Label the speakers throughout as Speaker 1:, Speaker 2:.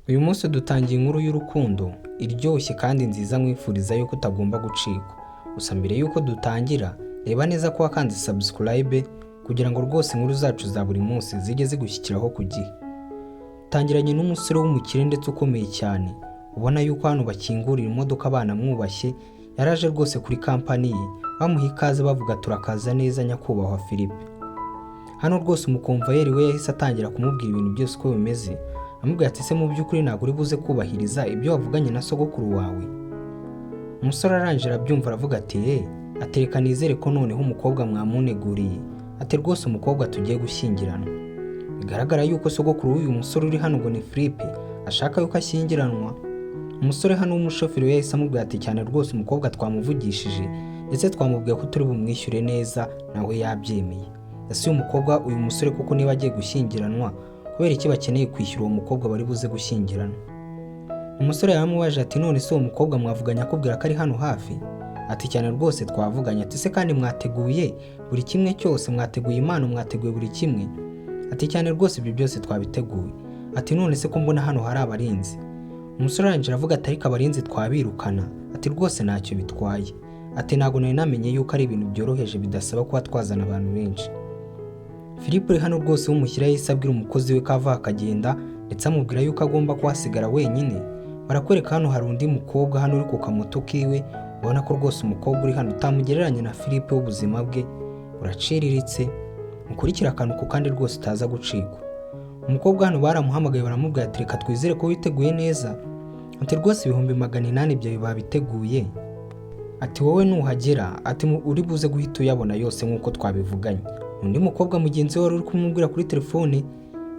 Speaker 1: Uyu munsi dutangiye inkuru y'urukundo iryoshye kandi nziza nkwifuriza yuko utagomba gucikwa. Gusa mbere yuko dutangira, reba neza ko wakanze subscribe kugira ngo rwose inkuru zacu za buri munsi zijye zigushyikiraho ku gihe. Tangiranye n'umusore w'umukire ndetse ukomeye cyane, ubona yuko hano bakingurira imodoka abana mwubashye, yaraje rwose kuri kampani ye, bamuha ikaze bavuga turakaza neza nyakubahwa Philippe. Hano rwose umukomvayeri we yahise atangira kumubwira ibintu byose uko bimeze, amubwira ati se mu by'ukuri ntabwo uri buze kubahiriza ibyo wavuganye na sogokuru wawe. Umusore arangije arabyumva aravuga ati atereka nizere ko noneho umukobwa mwamuneguriye, ati rwose umukobwa tugiye gushyingiranwa. Bigaragara yuko sogokuru w'uyu musore uri hano ngo ni Philippe ashaka yuko ashyingiranwa. Umusore hano w'umushoferi we yahise amubwira ati cyane rwose umukobwa twamuvugishije ndetse twamubwiye ko turi bumwishyure neza nawe yabyemeye. Ese uyu mukobwa uyu musore kuko niba agiye gushyingiranwa kubera iki bakeneye kwishyura uwo mukobwa bari buze gushyingiranwa? Umusore yaramubaje ati none se uwo mukobwa mwavuganye akubwira ko ari hano hafi? Ati cyane rwose twavuganye. Ati se kandi mwateguye buri kimwe cyose, mwateguye impano, mwateguye buri kimwe? Ati cyane rwose ibyo byose twabiteguye. Ati none se ko mbona hano hari abarinzi? Umusore arangije aravuga ati ariko abarinzi twabirukana. Ati rwose ntacyo bitwaye. Ati ntabwo nari namenye yuko ari ibintu byoroheje bidasaba kuba twazana abantu benshi. Philippe hano rwose w'umushyira yahise abwira umukozi we ko ava akagenda ndetse amubwira yuko agomba kuhasigara wenyine. Barakwereka hano hari undi mukobwa hano uri ku kamoto kiwe, ubona ko rwose umukobwa uri hano utamugereranya na Philippe w'ubuzima bwe buraciriritse. Mukurikira akantu ku kandi rwose utaza gucikwa. Umukobwa hano baramuhamagaye baramubwira ati reka twizere ko witeguye neza. Ati rwose 800 byawe babiteguye. Ati wowe nuhagera ati uri buze guhita uyabona yose nk'uko twabivuganye. Undi mukobwa mugenzi we wari uri kumubwira kuri telefone,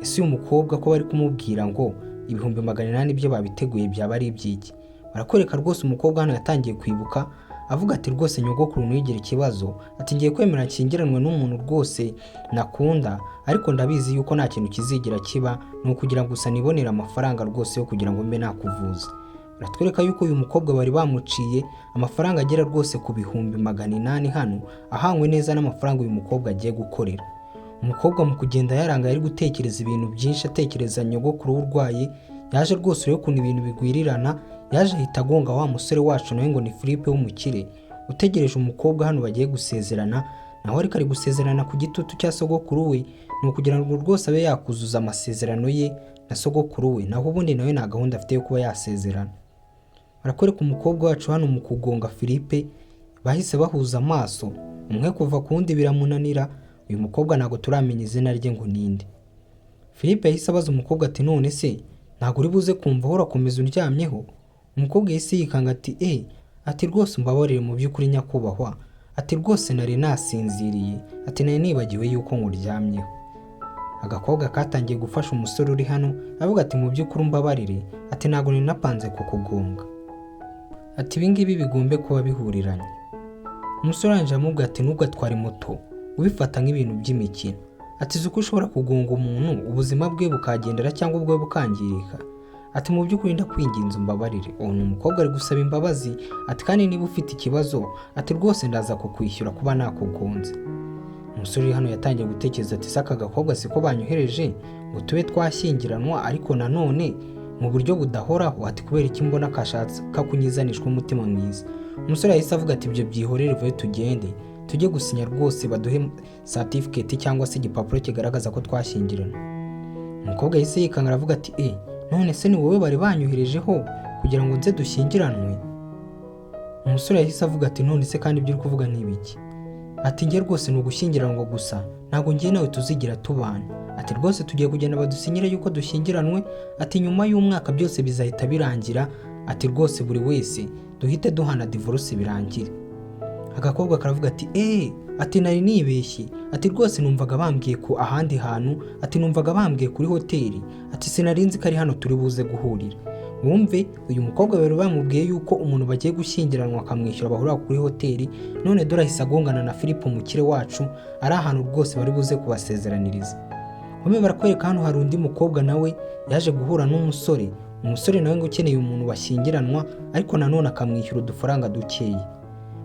Speaker 1: ese uyu mukobwa ko bari kumubwira ngo 800 byo babiteguye byaba ari ibyiki? Barakwereka rwose umukobwa hano yatangiye kwibuka avuga ati rwose nyogokuru ntigira ikibazo, ati ngiye kwemera nshyingiranwe n'umuntu rwose nakunda, ariko ndabizi yuko nta kintu kizigira kiba, ni ukugira ngo gusa nibonera amafaranga rwose yo kugira ngo mbe nakuvuza. Baratwereka yuko uyu mukobwa bari bamuciye amafaranga agera rwose ku 800 hano, ahangwe neza n'amafaranga uyu mukobwa agiye gukorera. Umukobwa mu kugenda yaranga yari gutekereza ibintu byinshi, atekereza nyogokuru urwaye, yaje rwose rero kuntu ibintu bigwirirana, yaje ahita agonga wa musore wacu nawe ngo ni Philippe w'umukire utegereje umukobwa hano bagiye gusezerana, nawe ariko ari gusezerana ku gitutu cya sogokuru we, ni ukugira ngo rwose abe yakuzuza amasezerano ye na sogokuru we, naho ubundi nawe nta gahunda afite yo kuba yasezerana. Barakwereka umukobwa wacu hano mu kugonga Philippe bahise bahuza amaso, umwe kuva ku wundi biramunanira. Uyu mukobwa ntago turamenya izina rye ngo ninde. Philippe yahise abaza umukobwa ati none se ntago uri buze kumva aho urakomeza uryamyeho? Umukobwa yahise yikanga ati ati rwose umbabarire mu by'ukuri nyakubahwa, ati rwose nari nasinziriye, ati nari nibagiwe yuko nguryamyeho. Agakobwa katangiye gufasha umusore uri hano avuga ati mu by'ukuri umbabarire, ati ntago nari napanze kukugonga, ati ibingibi bigombe kuba bihuriranye. Umusore arangije amubwira ati ntugatware moto ubifata nk'ibintu by'imikino, ati uko ushobora kugonga umuntu ubuzima bwe bukagendera cyangwa ubwe bukangirika, ati mu by'ukuri ndakwinginze umbabarire. Uwo umukobwa ari gusaba imbabazi, ati kandi niba ufite ikibazo ati rwose ndaza kukwishyura kuba nakugonze. Umusore hano yatangiye gutekereza ati saka gakobwa siko banyohereje ngo tube twashyingiranwa ariko nanone mu buryo budahoraho, ati kubera iki mbona kashatse kakunyizanishwa umutima mwiza. Umusore yahise avuga ati ibyo byihorere vuba tugende tujye gusinya rwose baduhe certificate cyangwa se igipapuro kigaragaza ko twashyingirana. Umukobwa yahise yikanga aravuga ati none se ni wowe bari banyoherejeho kugira ngo nze dushyingiranwe? Umusore yahise avuga ati none se kandi ibyo uri kuvuga ni ibiki? Ati ngiye rwose ni ugushyingiranwa gusa, ntabwo ngiye nawe tuzigira tubana. Ati rwose tugiye kugenda badusinyire yuko dushyingiranwe, ati nyuma y'umwaka byose bizahita birangira, ati rwose buri wese duhite duhana divorce birangire. Agakobwa karavuga ati nari nibeshye, ati rwose numvaga bambwiye ko ahandi hantu, ati numvaga bambwiye kuri hoteli, ati sinarinzi ko ari hano turi buze guhurira. Wumve uyu mukobwa bari bamubwiye yuko umuntu bagiye gushyingiranwa akamwishyura bahurira kuri hoteli, none dore ahise agongana na Philippe umukire wacu ari ahantu rwose bari buze kubasezeraniriza. Bamwe barakwereka hano hari undi mukobwa nawe yaje guhura n'umusore, umusore nawe ngo ukeneye umuntu bashyingiranwa ariko nanone akamwishyura udufaranga dukeya.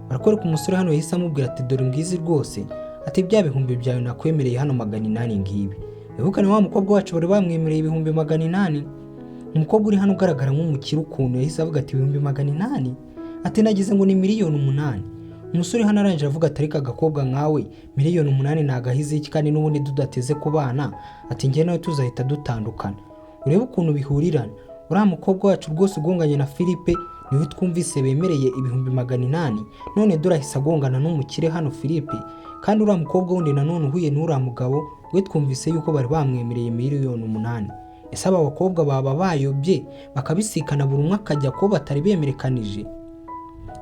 Speaker 1: Barakwereka umusore hano yahise amubwira ati dore ngizi rwose, ati bya bihumbi byawe nakwemereye hano 800 ngibi. Bibukane wa mukobwa wacu bari bamwemereye 800. umukobwa uri hano ugaragara nk'umukire ukuntu yahise avuga ati 800,000, ati nagize ngo ni 8,000,000. Umusore hano arangije avuga ati ariko agakobwa nkawe 8,000,000 nagahize iki kandi n'ubundi tudateze kubana, ati njye nawe tuzahita dutandukana. Urebe ukuntu bihurirana, uriya mukobwa wacu rwose ugonganye na Philippe niwe twumvise bemereye 800,000, none dore ahise agongana n'umukire hano Philippe, kandi uriya mukobwa wundi nanone uhuye n'uriya mugabo we twumvise yuko bari bamwemereye 8,000,000. Ese aba bakobwa baba bayobye bakabisikana buri umwe akajya ko batari bemerekanije?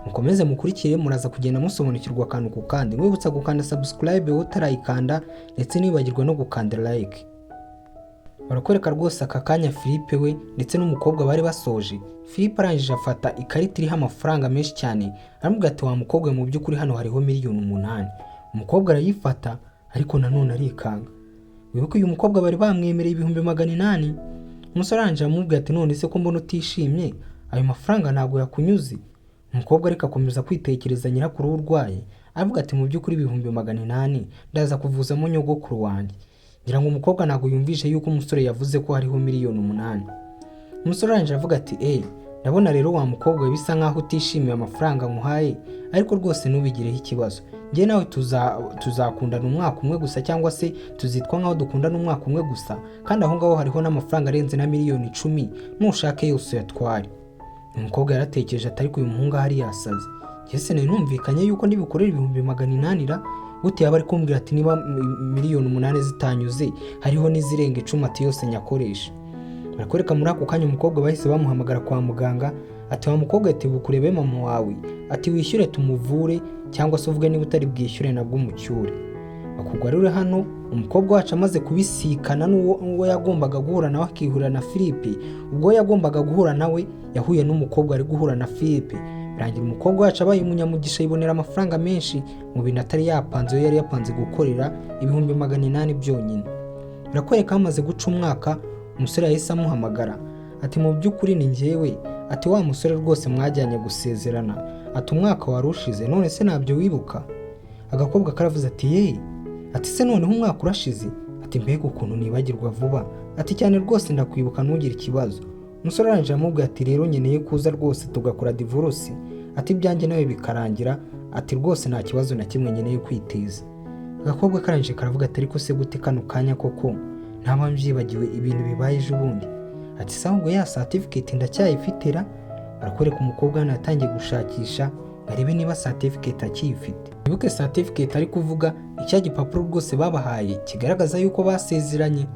Speaker 1: Mukomeze mukurikire muraza kugenda musobanukirwa akantu ku kandi. Mwibutsa gukanda subscribe utarayikanda ndetse nibagirwa no gukanda like. Barakwereka rwose aka kanya Philippe we ndetse n'umukobwa bari basoje. Philippe arangije afata ikarita iriho amafaranga menshi cyane, aramubwira ati wa mukobwa mu by'ukuri hano hariho 8,000,000. Umukobwa arayifata ariko nanone arikanga. Wibuke uyu mukobwa bari bamwemereye 800,000. Umusore arangije amubwira ati none se ko mbona utishimye, ayo mafaranga ntabwo yakunyuze? Umukobwa ariko akomeza kwitekereza nyirakuru urwaye, avuga ati mu by'ukuri 800,000 ndaza kuvuzamo nyogokuru wanjye. Ngira ngo umukobwa ntabwo yumvishe yuko umusore yavuze ko hariho 8,000,000. Umusore arangije avuga ati ndabona rero wa mukobwa bisa nkaho utishimiye amafaranga nkuhaye, ariko rwose nubigireho ikibazo. Ngiye nawe tuzakundana umwaka umwe gusa, cyangwa se tuzitwa nkaho dukundana umwaka umwe gusa, kandi aho ngaho hariho n'amafaranga arenze na 10,000,000 nushake yose uyatware. Umukobwa yaratekereje ati ariko uyu muhungu ahari yasaze. Yese numvikanye yuko ndibikorera 800,000 gute yaba ari kumbwira ati niba 8,000,000 zitanyuze hariho n'izirenga 10 ati yose nyakoresha. Barakwereka muri ako kanya umukobwa bahise bamuhamagara kwa muganga, ati wa mukobwa ati bukurebe mama wawe, ati wishyure tumuvure cyangwa se uvuge niba utari bwishyure nabwo umucyure. Bakugwa rero hano umukobwa wacu amaze kubisikana n'uwo yagombaga guhura nawe akihurira na Philippe, ubwo yagombaga guhura nawe yahuye n'umukobwa ari guhura na Philippe. Birangira umukobwa wacu abaye umunyamugisha yibonera amafaranga menshi mu bintu atari yapanze, yari yapanze gukorera 800,000 byonyine. Birakwereka amaze guca umwaka umusore yahise amuhamagara, ati mu by'ukuri ni njyewe, ati wa musore rwose mwajyanye gusezerana, ati umwaka warushize none se ntabyo wibuka? Agakobwa karavuze ati ati se noneho umwaka urashize? Ati mbega ukuntu nibagirwa vuba, ati cyane rwose ndakwibuka ntugire ikibazo. Umusore arangije amubwira ati rero nkeneye kuza rwose tugakora divorce, ati byanjye nawe bikarangira, ati rwose nta kibazo na kimwe nkeneye kwitiza. Agakobwa karangije karavuga ati ariko se gute kano kanya koko ntaba mbyibagiwe ibintu bibaye ejo bundi? Ati se ahubwo ya certificate ndacyayifitera? Barakwereka umukobwa hano yatangiye gushakisha arebe niba certificate akiyifite. Wibuke certificate ari kuvuga icya gipapuro rwose babahaye kigaragaza yuko basezeranye.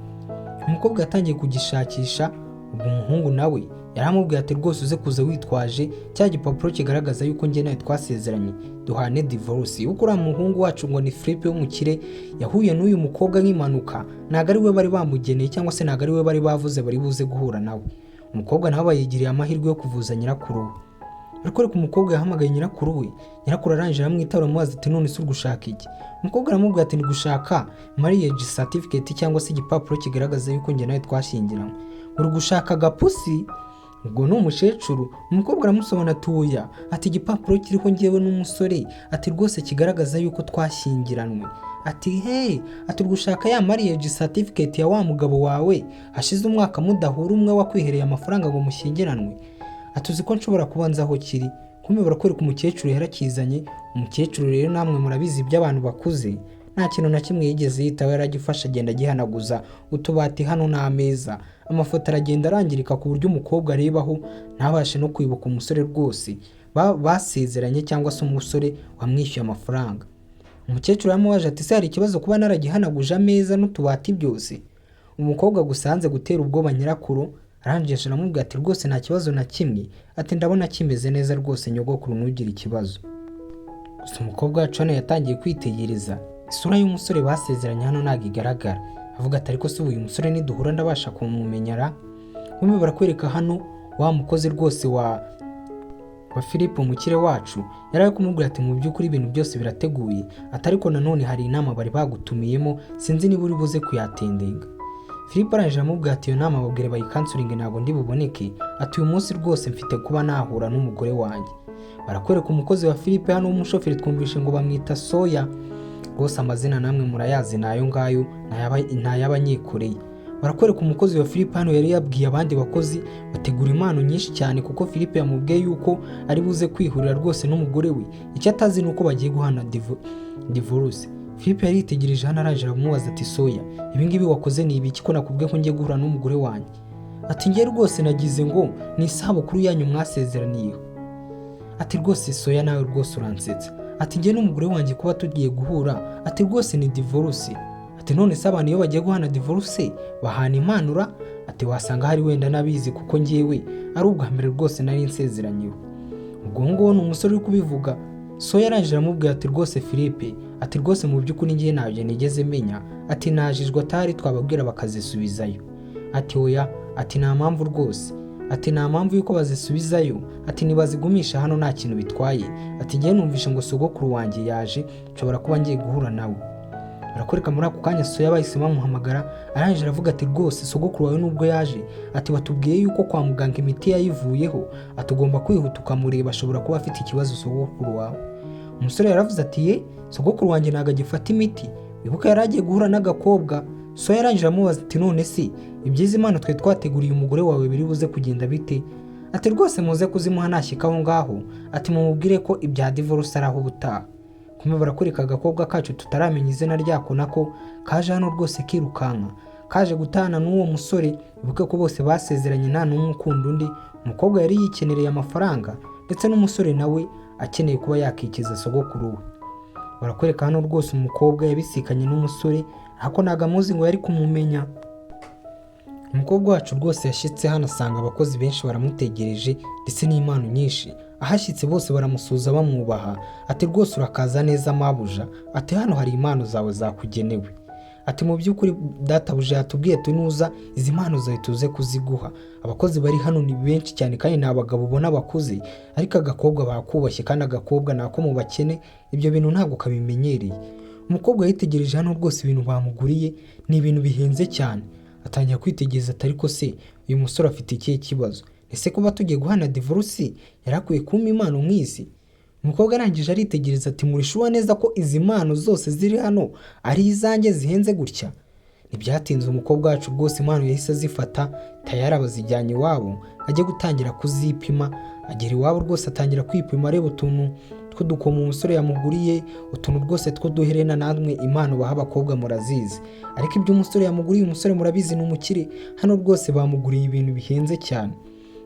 Speaker 1: Umukobwa yatangiye kugishakisha, ubwo umuhungu nawe yaramubwiye ati rwose uze kuza witwaje cya gipapuro kigaragaza yuko njye nawe twasezeranye duhane divorce. Uko uriya muhungu wacu ngo ni Philippe w'umukire yahuye n'uyu mukobwa nk'impanuka, ntabwo ari we bari bamugeneye cyangwa se ntabwo ari we bari bavuze bari buze guhura nawe. Umukobwa nawe bayigiriye amahirwe yo kuvuza nyirakuru we. Barakwereka umukobwa yahamagaye nyirakuru we, nyirakuru arangije aramwitaba amubaza ati none se gushaka iki? Umukobwa aramubwira ati ni gushaka marriage certificate cyangwa se igipapuro kigaragaza yuko njye nawe twashyingiranywe. Uri gushaka gapusi? Ubwo ni umukecuru. Umukobwa aramusobanura atuya, ati igipapuro kiriho njyewe n'umusore, ati rwose kigaragaza yuko twashyingiranwe. Ati ati gushaka ya marriage certificate ya wa mugabo wawe hashize umwaka mudahura umwe wakwihereye amafaranga ngo mushyingiranwe? Atuzi ko nshobora kubanza aho kiri. Kumbe barakwereka umukecuru yarakizanye. Umukecuru rero namwe murabizi by'abantu bakuze, nta kintu na kimwe yigeze yitaho, yaragifasha agenda gihanaguza utubati hano n'ameza. Amafoto aragenda arangirika ku buryo umukobwa arebaho ntabashe no kwibuka umusore rwose basezeranye cyangwa se umusore wamwishyuye amafaranga. Umukecuru yamubaje ati se hari ikibazo kuba naragihanaguje ameza n'utubati byose? Umukobwa gusanze gutera ubwoba nyirakuru, arangije aramubwira ati rwose nta kibazo na kimwe, ati ndabona kimeze neza rwose nyogokuru ntugire ikibazo. Gusa umukobwa wacu hano yatangiye kwitegereza isura y'umusore basezeranye hano ntabwo igaragara, avuga ati ariko se uyu musore niduhura ndabasha kumumenyera? Kumbe barakwereka hano wa mukozi rwose wa Philippe umukire wacu yari ari kumubwira ati mu by'ukuri ibintu byose birateguye, ati ariko nanone hari inama bari bagutumiyemo sinzi niba uri buze kuyatendenga. Philippe arangije amubwira ati iyo nama babwire bayikansuringe ntabwo ndi buboneke, ati uyu munsi rwose mfite kuba nahura n'umugore wanjye. Barakwereka umukozi wa Philippe hano w'umushoferi twumvishe ngo bamwita Soya, rwose amazina namwe murayazi nayo ngayo ntay'abanyikoreye. barakwereka umukozi wa Philippe hano yari yabwiye abandi bakozi bategura impano nyinshi cyane kuko Philippe yamubwiye yuko ari buze kwihurira rwose n'umugore we. Icyo atazi nuko bagiye guhana divorce. Philippe yari yitegereje hano araje aramubaza ati Soya, ibi ngibi wakoze ni ibiki ko nakubwiye ko ngiye guhura n'umugore wanjye? Ati ngiye rwose nagize ngo ni isabukuru yanyu mwasezeraniyeho. Ati rwose Soya nawe rwose uransetsa. Ati ngiye n'umugore wanjye kuba tugiye guhura, ati rwose ni divorce. Ati none se abantu iyo bagiye guhana divorce bahana impanura? Ati wasanga hari wenda nabizi kuko ngiyewe ari ubwa mbere rwose nari nsezeranyeho. Ubwo ngo ni umusore uri kubivuga. Soya yarangije aramubwira ati rwose Philippe, ati rwose mu by'ukuri ngiye ntabyo nigeze menya, ati najijwe atari twababwira bakazisubizayo. Ati oya, ati nta mpamvu rwose, ati nta mpamvu yuko bazisubizayo, ati nibazigumisha hano nta kintu bitwaye. Ati ngiye numvishe ngo sogokuru wanjye yaje, nshobora kuba ngiye guhura nawe. Barakwereka muri ako kanya Soya bahise bamuhamagara, arangije aravuga ati rwose sogokuru wawe nubwo yaje, ati batubwiye yuko kwa muganga imiti yayivuyeho, atugomba kwihuta ukamureba, ashobora kuba afite ikibazo sogokuru wawe. Umusore yaravuze ati ye, sogokuru wanjye ntago agifata imiti, wibuka yari agiye guhura n'agakobwa. Soya yarangije amubaza ati none se ibyiza impano twe twateguriye umugore wawe biri buze kugenda bite? Ati rwose muze kuzimuha nashyika aho ngaho, ati mumubwire ko ibya divorce ari aho ubutaha. Kumwe barakwereka agakobwa kacu tutaramenya izina ryako nako kaje hano rwose kirukanka, kaje gutana n'uwo musore. Wibuke ko bose basezeranye nta n'umwe ukunda undi. Umukobwa yari yikenereye amafaranga ndetse n'umusore nawe akeneye kuba yakikiza sogokuru we. Barakwereka hano rwose umukobwa yabisikanye n'umusore ariko ntago amuzi ngo yari kumumenya. Umukobwa wacu rwose yashyitse hano asanga abakozi benshi baramutegereje ndetse n'impano nyinshi. Ahashyitse bose baramusuza bamwubaha. Ati rwose urakaza neza mabuja, ati hano hari impano zawe zakugenewe. Ati mu by'ukuri databuja yatubwiye tunuza izi mpano zawe tuze kuziguha. Abakozi bari hano ni benshi cyane kandi ni abagabo ubona bakuze, ariko agakobwa bakubashye kandi agakobwa nako mu bakene, ibyo bintu ntabwo kabimenyereye. Umukobwa yitegereje hano rwose ibintu bamuguriye ni ibintu bihenze cyane. Atangira kwitegereza ati ariko se uyu musore afite ikihe kibazo? Ese kuba tugiye guhana divorce yarakwiye kumpa impano nk'izi? Umukobwa arangije aritegereza ati murishuwa neza ko izi mpano zose ziri hano ari izanjye zihenze gutya? Ntibyatinze umukobwa wacu rwose impano yahise azifata tayari abazijyanye iwabo, ajya gutangira kuzipima. Agera iwabo rwose atangira kwipima areba utuntu tw'udukomo umusore yamuguriye, utuntu rwose tw'uduherena. Namwe impano baha abakobwa murazizi, ariko ibyo umusore yamuguriye, umusore murabizi ni umukire, hano rwose bamuguriye ibintu bihenze cyane.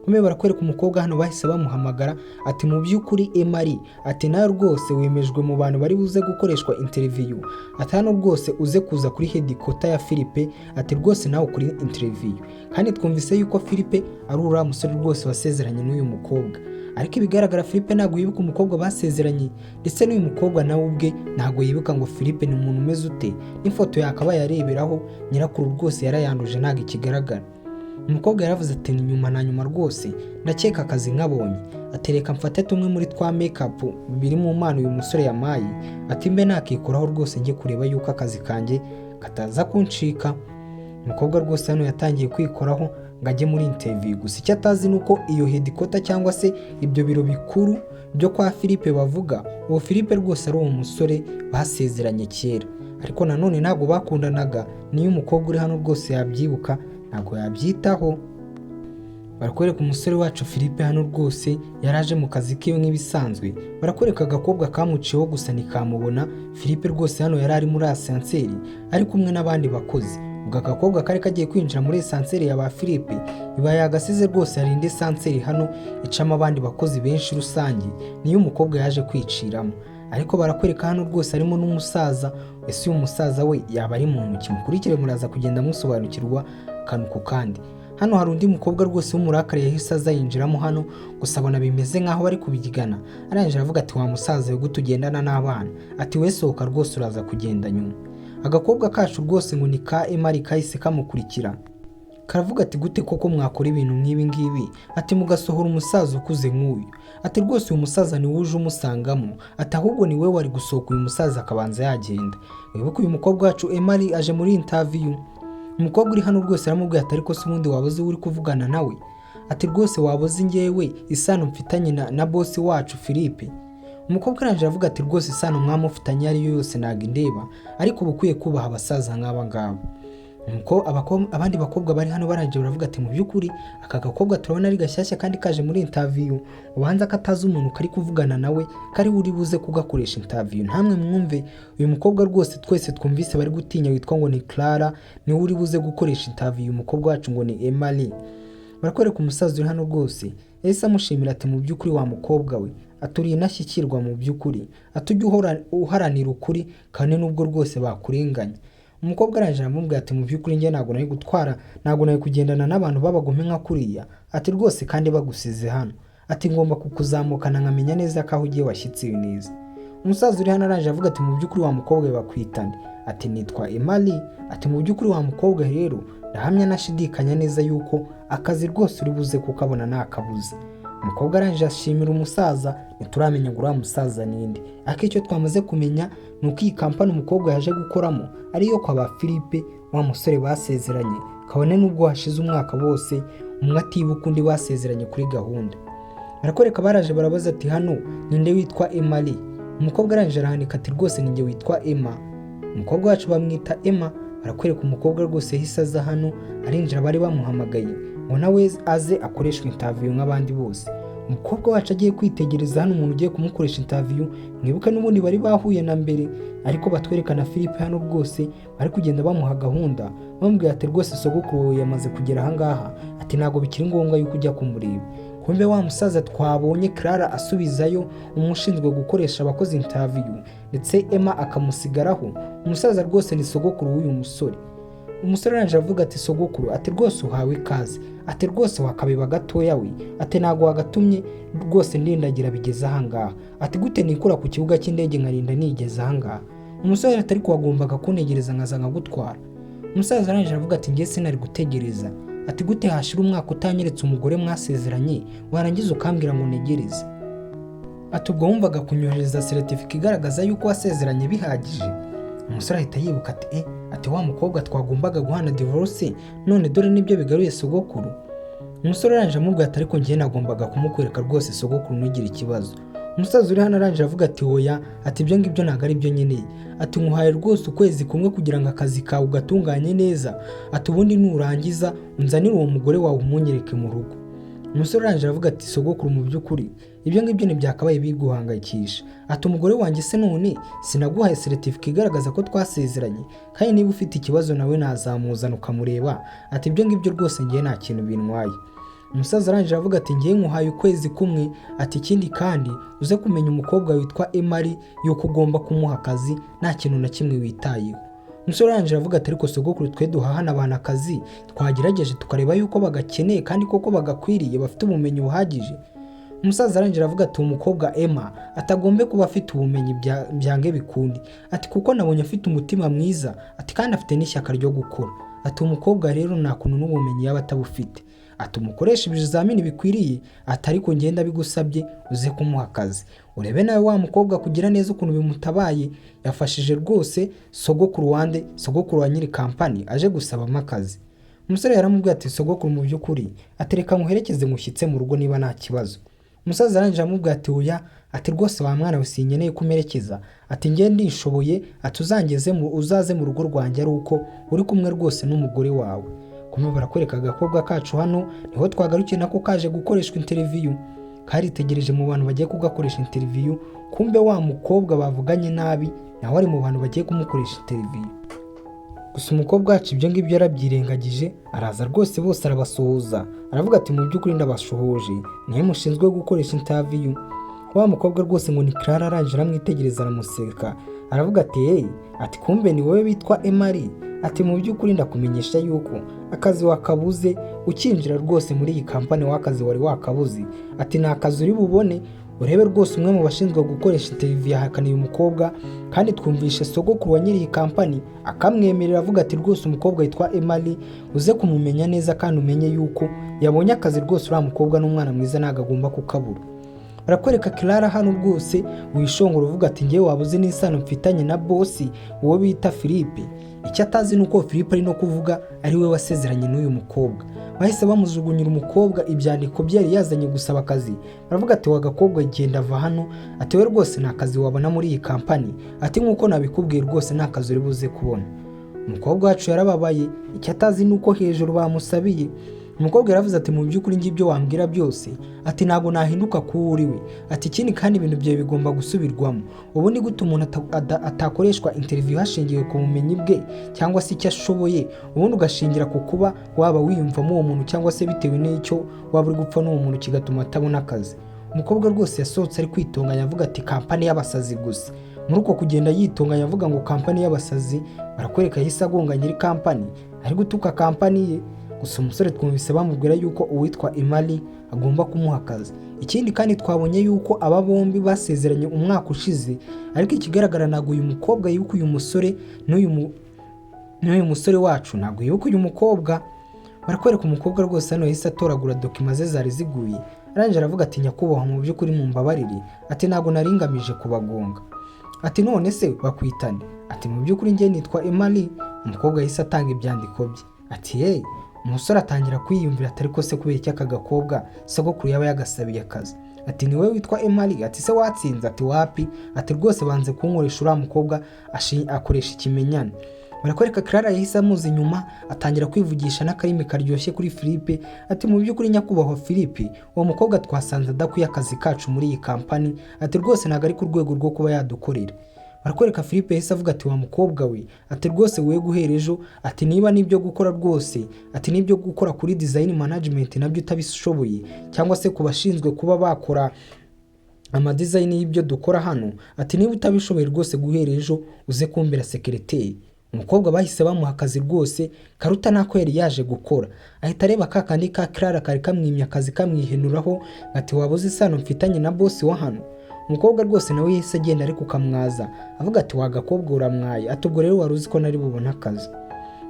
Speaker 1: Kumwe barakwereka umukobwa hano bahise bamuhamagara ati mu by'ukuri Emari, ati nawe rwose wemejwe mu bantu bari buze gukoreshwa interview, ati hano rwose uze kuza kuri headquarter ya Philippe, ati rwose nawe kuri interview. Kandi twumvise yuko Philippe ari uriya musore rwose wasezeranye n'uyu mukobwa, ariko ibigaragara Philippe ntabwo yibuka umukobwa basezeranye, ndetse n'uyu mukobwa nawe ubwe ntabwo yibuka ngo Philippe ni umuntu umeze ute, n'ifoto yakaba yareberaho nyirakuru rwose yarayanduje ntabwo ikigaragara. Umukobwa yaravuze ati nyuma na nyuma rwose ndakeka akazi nkabonye, atereka mfate tumwe muri twa makeup biri mu mpano uyu musore yamaye, ati mbe nakikoraho rwose njye kureba yuko akazi kanjye kataza kuncika. Umukobwa rwose hano yatangiye kwikoraho ngo ajye muri interview, gusa icyo atazi nuko iyo headquarter cyangwa se ibyo biro bikuru byo kwa Philippe bavuga, uwo Philippe rwose ari uwo musore basezeranye kera, ariko nanone ntabwo bakundanaga. Niyo umukobwa uri hano rwose yabyibuka ntabwo yabyitaho. Barakwereka umusore wacu Philippe hano rwose yaraje mu kazi kiwe nk'ibisanzwe. Barakwereka agakobwa kamuciyeho gusa ntikamubona. Philippe rwose hano yari ari muri ascenseur ari kumwe n'abandi bakozi. Ubwo agakobwa kari kagiye kwinjira muri ascenseur ya ba Philippe, iba yagasize rwose hari indi ascenseur hano icamo abandi bakozi benshi rusange, niyo umukobwa yaje kwiciramo. Ariko barakwereka hano rwose harimo n'umusaza. Ese uyu musaza we yaba ari muntu ki? Mukurikire muraza kugenda musobanukirwa akantu ku kandi. Hano hari undi mukobwa rwose w'umurakari yahise aza yinjiramo hano, gusa abona bimeze nk'aho bari kubigana. Arangije aravuga ati wa musaza we gute ugendana n'abana? Ati we sohoka rwose uraza kugenda nyuma. Agakobwa kacu rwose ngo ni ka Emari kahise kamukurikira, karavuga ati gute koko mwakora ibintu nk'ibi ngibi? Ati mugasohora umusaza ukuze nk'uyu? Ati rwose uyu musaza ni wuje umusangamo, ati ahubwo ni we wari gusohoka uyu musaza akabanza yagenda. Wibuke uyu mukobwa wacu Emari aje muri interview. Umukobwa uri hano rwose aramubwira ati ariko se ubundi waboze uri kuvugana nawe? Ati rwose waboze njyewe isano mfitanye na boss wacu Philippe. Umukobwa arangije avuga ati rwose isano mwamufitanye ari yo yose ntago indeba, ariko ubukwiye kubaha abasaza nk'aba ngaba. abandi bakobwa bari hano baraje baravuga ati mu by'ukuri aka gakobwa turabona ari gashyashya kandi kaje muri interview, ubanza katazi umuntu kari kuvugana nawe kari uri buze kugakoresha interview. Ntamwe mwumve uyu mukobwa rwose twese twumvise bari gutinya witwa ngo ni Clara niwe uri buze gukoresha interview umukobwa wacu ngo ni Emily. Barakwereka umusaza uri hano rwose yahise amushimira ati mu by'ukuri wa mukobwa we aturiye inashyikirwa mu by'ukuri, atujya uharanira ukuri kandi nubwo rwose bakurenganya. Umukobwa araje aramubwira ati mu by'ukuri njye ntabwo nari gutwara, ntabwo nari kugendana n'abantu babagome nka kuriya, ati rwose kandi bagusize hano, ati ngomba kukuzamukana nkamenya neza ko aho ugiye washyitse neza. Umusaza uri hano araje avuga ati mu by'ukuri wa mukobwa we bakwitane, ati nitwa Emily, ati mu by'ukuri wa mukobwa rero ndahamya nashidikanya neza yuko akazi rwose uri buze kukabona nakabuze. Umukobwa aranje ashimira umusaza, ntituramenya ngo uriya musaza ninde, ariko icyo twamaze kumenya ni uko iyi kampani umukobwa yaje gukoramo ariyo kwa ba Philippe wa musore basezeranye, kabone n'ubwo hashize umwaka bose umwe atibuka undi basezeranye kuri gahunda. Barakwereka baraje barabaza ati hano ninde witwa Emily? Umukobwa aranje arahandika ati rwose ninjye witwa Emma, umukobwa wacu bamwita Emma. Barakwereka umukobwa rwose yahise aza hano arinjira, bari bamuhamagaye ngo nawe aze akoreshwe interview nk'abandi bose. Umukobwa wacu agiye kwitegereza hano umuntu ugiye kumukoresha interview, mwibuke n'ubundi bari bahuye na mbere, ariko batwerekana Philippe hano rwose bari kugenda bamuha gahunda, bamubwira ati rwose sogokuru yamaze kugera ahangaha, ati ntabwo bikiri ngombwa yuko ujya kumureba. Kumbe wa musaza twabonye Clara asubizayo umushinzwe gukoresha abakozi interview ndetse Emma akamusigaraho, umusaza rwose ni sogokuru w'uyu musore. Umusore aranje avuga ati sogokuru, ati rwose uhawe ikaze, ati rwose wakabiba gatoya we, ati ntago wagatumye rwose ndindagira bigeze ahangaha, ati gute nikura ku kibuga cy'indege nkarinda nigeze ahangaha. Umusore atari kuwagombaga kuntegereza nkaza nkagutwara. Umusaza aranje avuga ati njye sinari gutegereza, ati gute hashira umwaka utanyeretse umugore mwasezeranye warangiza ukambwira ngo negereze, ati ubwo wumvaga kunyohereza certificate igaragaza yuko wasezeranye bihagije. Umusore ahita yibuka ati ati wa mukobwa twagombaga guhana divorce none dore nibyo bigaruye sogokuru. Umusore aranje amubwira ati ariko njye nagombaga kumukwereka rwose sogokuru nugira ikibazo. Umusaza uri hano aranje avuga ati oya, ati ibyo ngibyo ntago ari byo nyeneye, ati nkuhaye rwose ukwezi kumwe kugira ngo akazi kawe ugatunganye neza, ati ubundi nurangiza unzanire uwo mugore wawe umunyereke mu rugo. Umusore aranje avuga ati sogokuru mu by'ukuri ibyo ngibyo ntibyakabaye biguhangayikisha, ati umugore wanjye se none sinaguhaye certificate igaragaza ko twasezeranye, kandi niba ufite ikibazo nawe nazamuzana ukamureba, ati ibyo ngibyo rwose ngiye nta kintu bintwaye. Umusaza aranje avuga ati ngiye nkuhaye ukwezi kumwe, ati ikindi kandi uze kumenya umukobwa witwa Emily yuko ugomba kumuha akazi nta kintu na kimwe witayeho. Umusore aranje avuga ati ariko sogokuru twe duhahana abantu akazi twagerageje tukareba yuko bagakeneye kandi koko bagakwiriye bafite ubumenyi buhagije. Umusaza aranje avuga ati umukobwa Emma atagombe kuba afite ubumenyi byange bikundi, ati kuko nabonye afite umutima mwiza, ati kandi afite n'ishyaka ryo gukora, ati umukobwa rero nta kuntu n'ubumenyi yaba atabufite, ati umukoresha ibizamini bikwiriye, ati ariko ngenda bigusabye uze kumuha akazi. Urebe nawe wa mukobwa kugira neza ukuntu bimutabaye, yafashije rwose sogokuru wande, sogokuru wa nyiri kampani aje gusabamo akazi. Umusore yaramubwiye ati sogokuru mu by'ukuri atereka muherekeze mushyitse mu rugo niba nta kibazo. Umusaza aranje amubwira ati oya, ati rwose wa mwana we sinkeneye kumerekeza, ati njye ndishoboye, ati uzaze mu rugo rwanjye ari uko uri kumwe rwose n'umugore wawe. Kumwe barakwereka agakobwa kacu hano niho twagarukiye nako kaje gukoreshwa interview, karitegereje mu bantu bagiye kugakoresha interview, kumbe wa mukobwa bavuganye nabi nawe ari mu bantu bagiye kumukoresha interview. Gusa umukobwa wacu ibyo ngibyo yarabyirengagije, araza rwose bose arabasuhuza, aravuga ati mu by'ukuri ndabashuhuje niwe mushinzwe gukoresha interview. Wa mukobwa rwose ngo ni Clara aranje aramwitegereza aramuseka, aravuga ati ati kumbe ni wowe witwa Emily, ati mu by'ukuri ndakumenyesha yuko akazi wakabuze ukinjira rwose muri iyi kampani wakazi wari wakabuze, ati nta kazi uri bubone, urebe rwose umwe mu bashinzwe gukoresha interview yahakaniye umukobwa, kandi twumvishe sogokuru wa nyiri iyi kampani akamwemerera avuga ati rwose umukobwa witwa Emily uze kumumenya neza kandi umenye yuko yabonye akazi rwose uriya mukobwa n'umwana mwiza ntago agomba kukabura. Barakwereka Clara hano rwose wishongora uvuga ati ngewe wabuze n'isano mfitanye na bosi uwo bita Philippe. Icyo atazi nuko Philippe ari no kuvuga ari we wasezeranye n'uyu mukobwa. Bahise bamujugunyira umukobwa ibyandiko byari yazanye gusaba akazi, baravuga ati wa gakobwa genda ava hano, ati we rwose nta kazi wabona muri iyi kampani, ati nkuko nabikubwiye rwose nta kazi uri buze kubona. umukobwa wacu yarababaye, icyo atazi ni uko hejuru bamusabiye. Umukobwa yaravuze ati mu by'ukuri ngibyo wambwira byose ati ntabwo nahinduka ku uri we, ati ikindi kandi ibintu byawe bigomba gusubirwamo. Ubu ni gute umuntu atakoreshwa interview hashingiwe ku bumenyi bwe cyangwa se icyo ashoboye, ubundi ugashingira ku kuba waba wiyumvamo uwo muntu cyangwa se bitewe n'icyo waba uri gupfa n'uwo muntu kigatuma atabona akazi. Umukobwa rwose yasohotse ari kwitonganya avuga ati kampani y'abasazi gusa. Muri uko kugenda yitonganya avuga ngo kampani y'abasazi, barakwereka yahise agonga nyiri kampani ari gutuka kampani ye. Gusa umusore twumvise bamubwira yuko uwitwa Emali agomba kumuha akazi. Ikindi kandi twabonye yuko aba bombi basezeranye umwaka ushize, ariko ikigaragara ntabwo uyu mukobwa yuko uyu musore n'uyu musore wacu ntabwo yuko uyu mukobwa. Barakwereka umukobwa rwose hano yahise atoragura dokima ze zari ziguye, arangije aravuga ati nyakubahwa mu by'ukuri mumbabarire, ati ntabwo naringamije kubagonga. Ati none se bakwitane? Ati mu by'ukuri njye nitwa Emali. Umukobwa yahise atanga ibyandiko bye ati hey. Umusore atangira kwiyumvira atari ko se kubera iki aka gakobwa sogokuru yaba yagasabiye akazi. Ati ni we witwa Emali? Ati se watsinze? Ati wapi? Ati rwose banze kunkoresha uriya mukobwa akoresha ikimenyane. Barakwereka Clara yahise amuzi inyuma atangira kwivugisha n'akarimi karyoshye kuri Philippe. Ati mu by'ukuri nyakubahwa Philippe, uwo mukobwa twasanze adakwiye akazi kacu muri iyi kampani. Ati rwose ntabwo ari ku rwego rwo kuba yadukorera. Barakwereka Philippe yahise avuga ati wa mukobwa we, ati rwose we guhera ejo, ati niba nibyo gukora rwose, ati nibyo gukora kuri design management nabyo utabishoboye, cyangwa se kubashinzwe kuba bakora amadesign y'ibyo dukora hano, ati niba utabishoboye rwose guhera ejo uze kumbera secretary. Umukobwa bahise bamuha akazi rwose karuta nako yari yaje gukora. Ahita areba kakandi ka Clara kari kamwimye akazi kamwihenuraho, ati wabuze isano mfitanye na boss wa hano. Umukobwa rwose nawe yahise agenda ariko ukamwaza avuga ati wagakobwa uramwaye, ati ubwo rero wari uzi ko nari bubona akazi.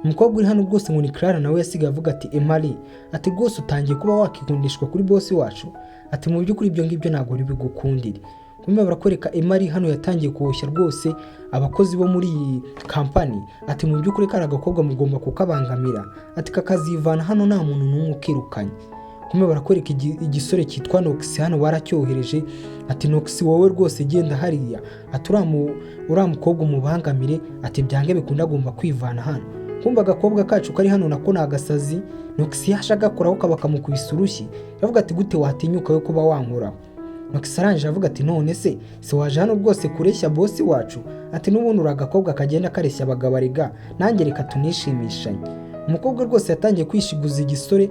Speaker 1: Umukobwa uri hano rwose ngo ni Clara nawe yasigaye avuga ati Emali, ati rwose utangiye kuba wakikundishwa kuri boss wacu. Ati mu by'ukuri ibyo ngibyo ntabwo ari bigukundire. Kumbe barakwereka Emali hano yatangiye kuhoshya rwose abakozi bo muri iyi kampani. Ati mu by'ukuri kari agakobwa mugomba kukabangamira, ati kakazivana hano nta muntu n'umwe ukirukanye. Kumbe barakwereka igisore cyitwa Nox hano baracyohereje. Ati Nox wowe rwose genda hariya, ati uriya mukobwa umubangamire, ati byange bikunda agomba kwivana hano. Kumbe agakobwa kacu kari hano nako ni agasazi. Nox yasha agakoraho kaba kamukubise urushyi, aravuga ati gute watinyuka yo kuba wankoraho? Nox arangije avuga ati none se waje hano rwose kureshya boss wacu? Ati n'ubundi uri agakobwa kagenda kareshya abagabo arega, nanjye reka tunishimishanye. Umukobwa rwose yatangiye kwishiguza igisore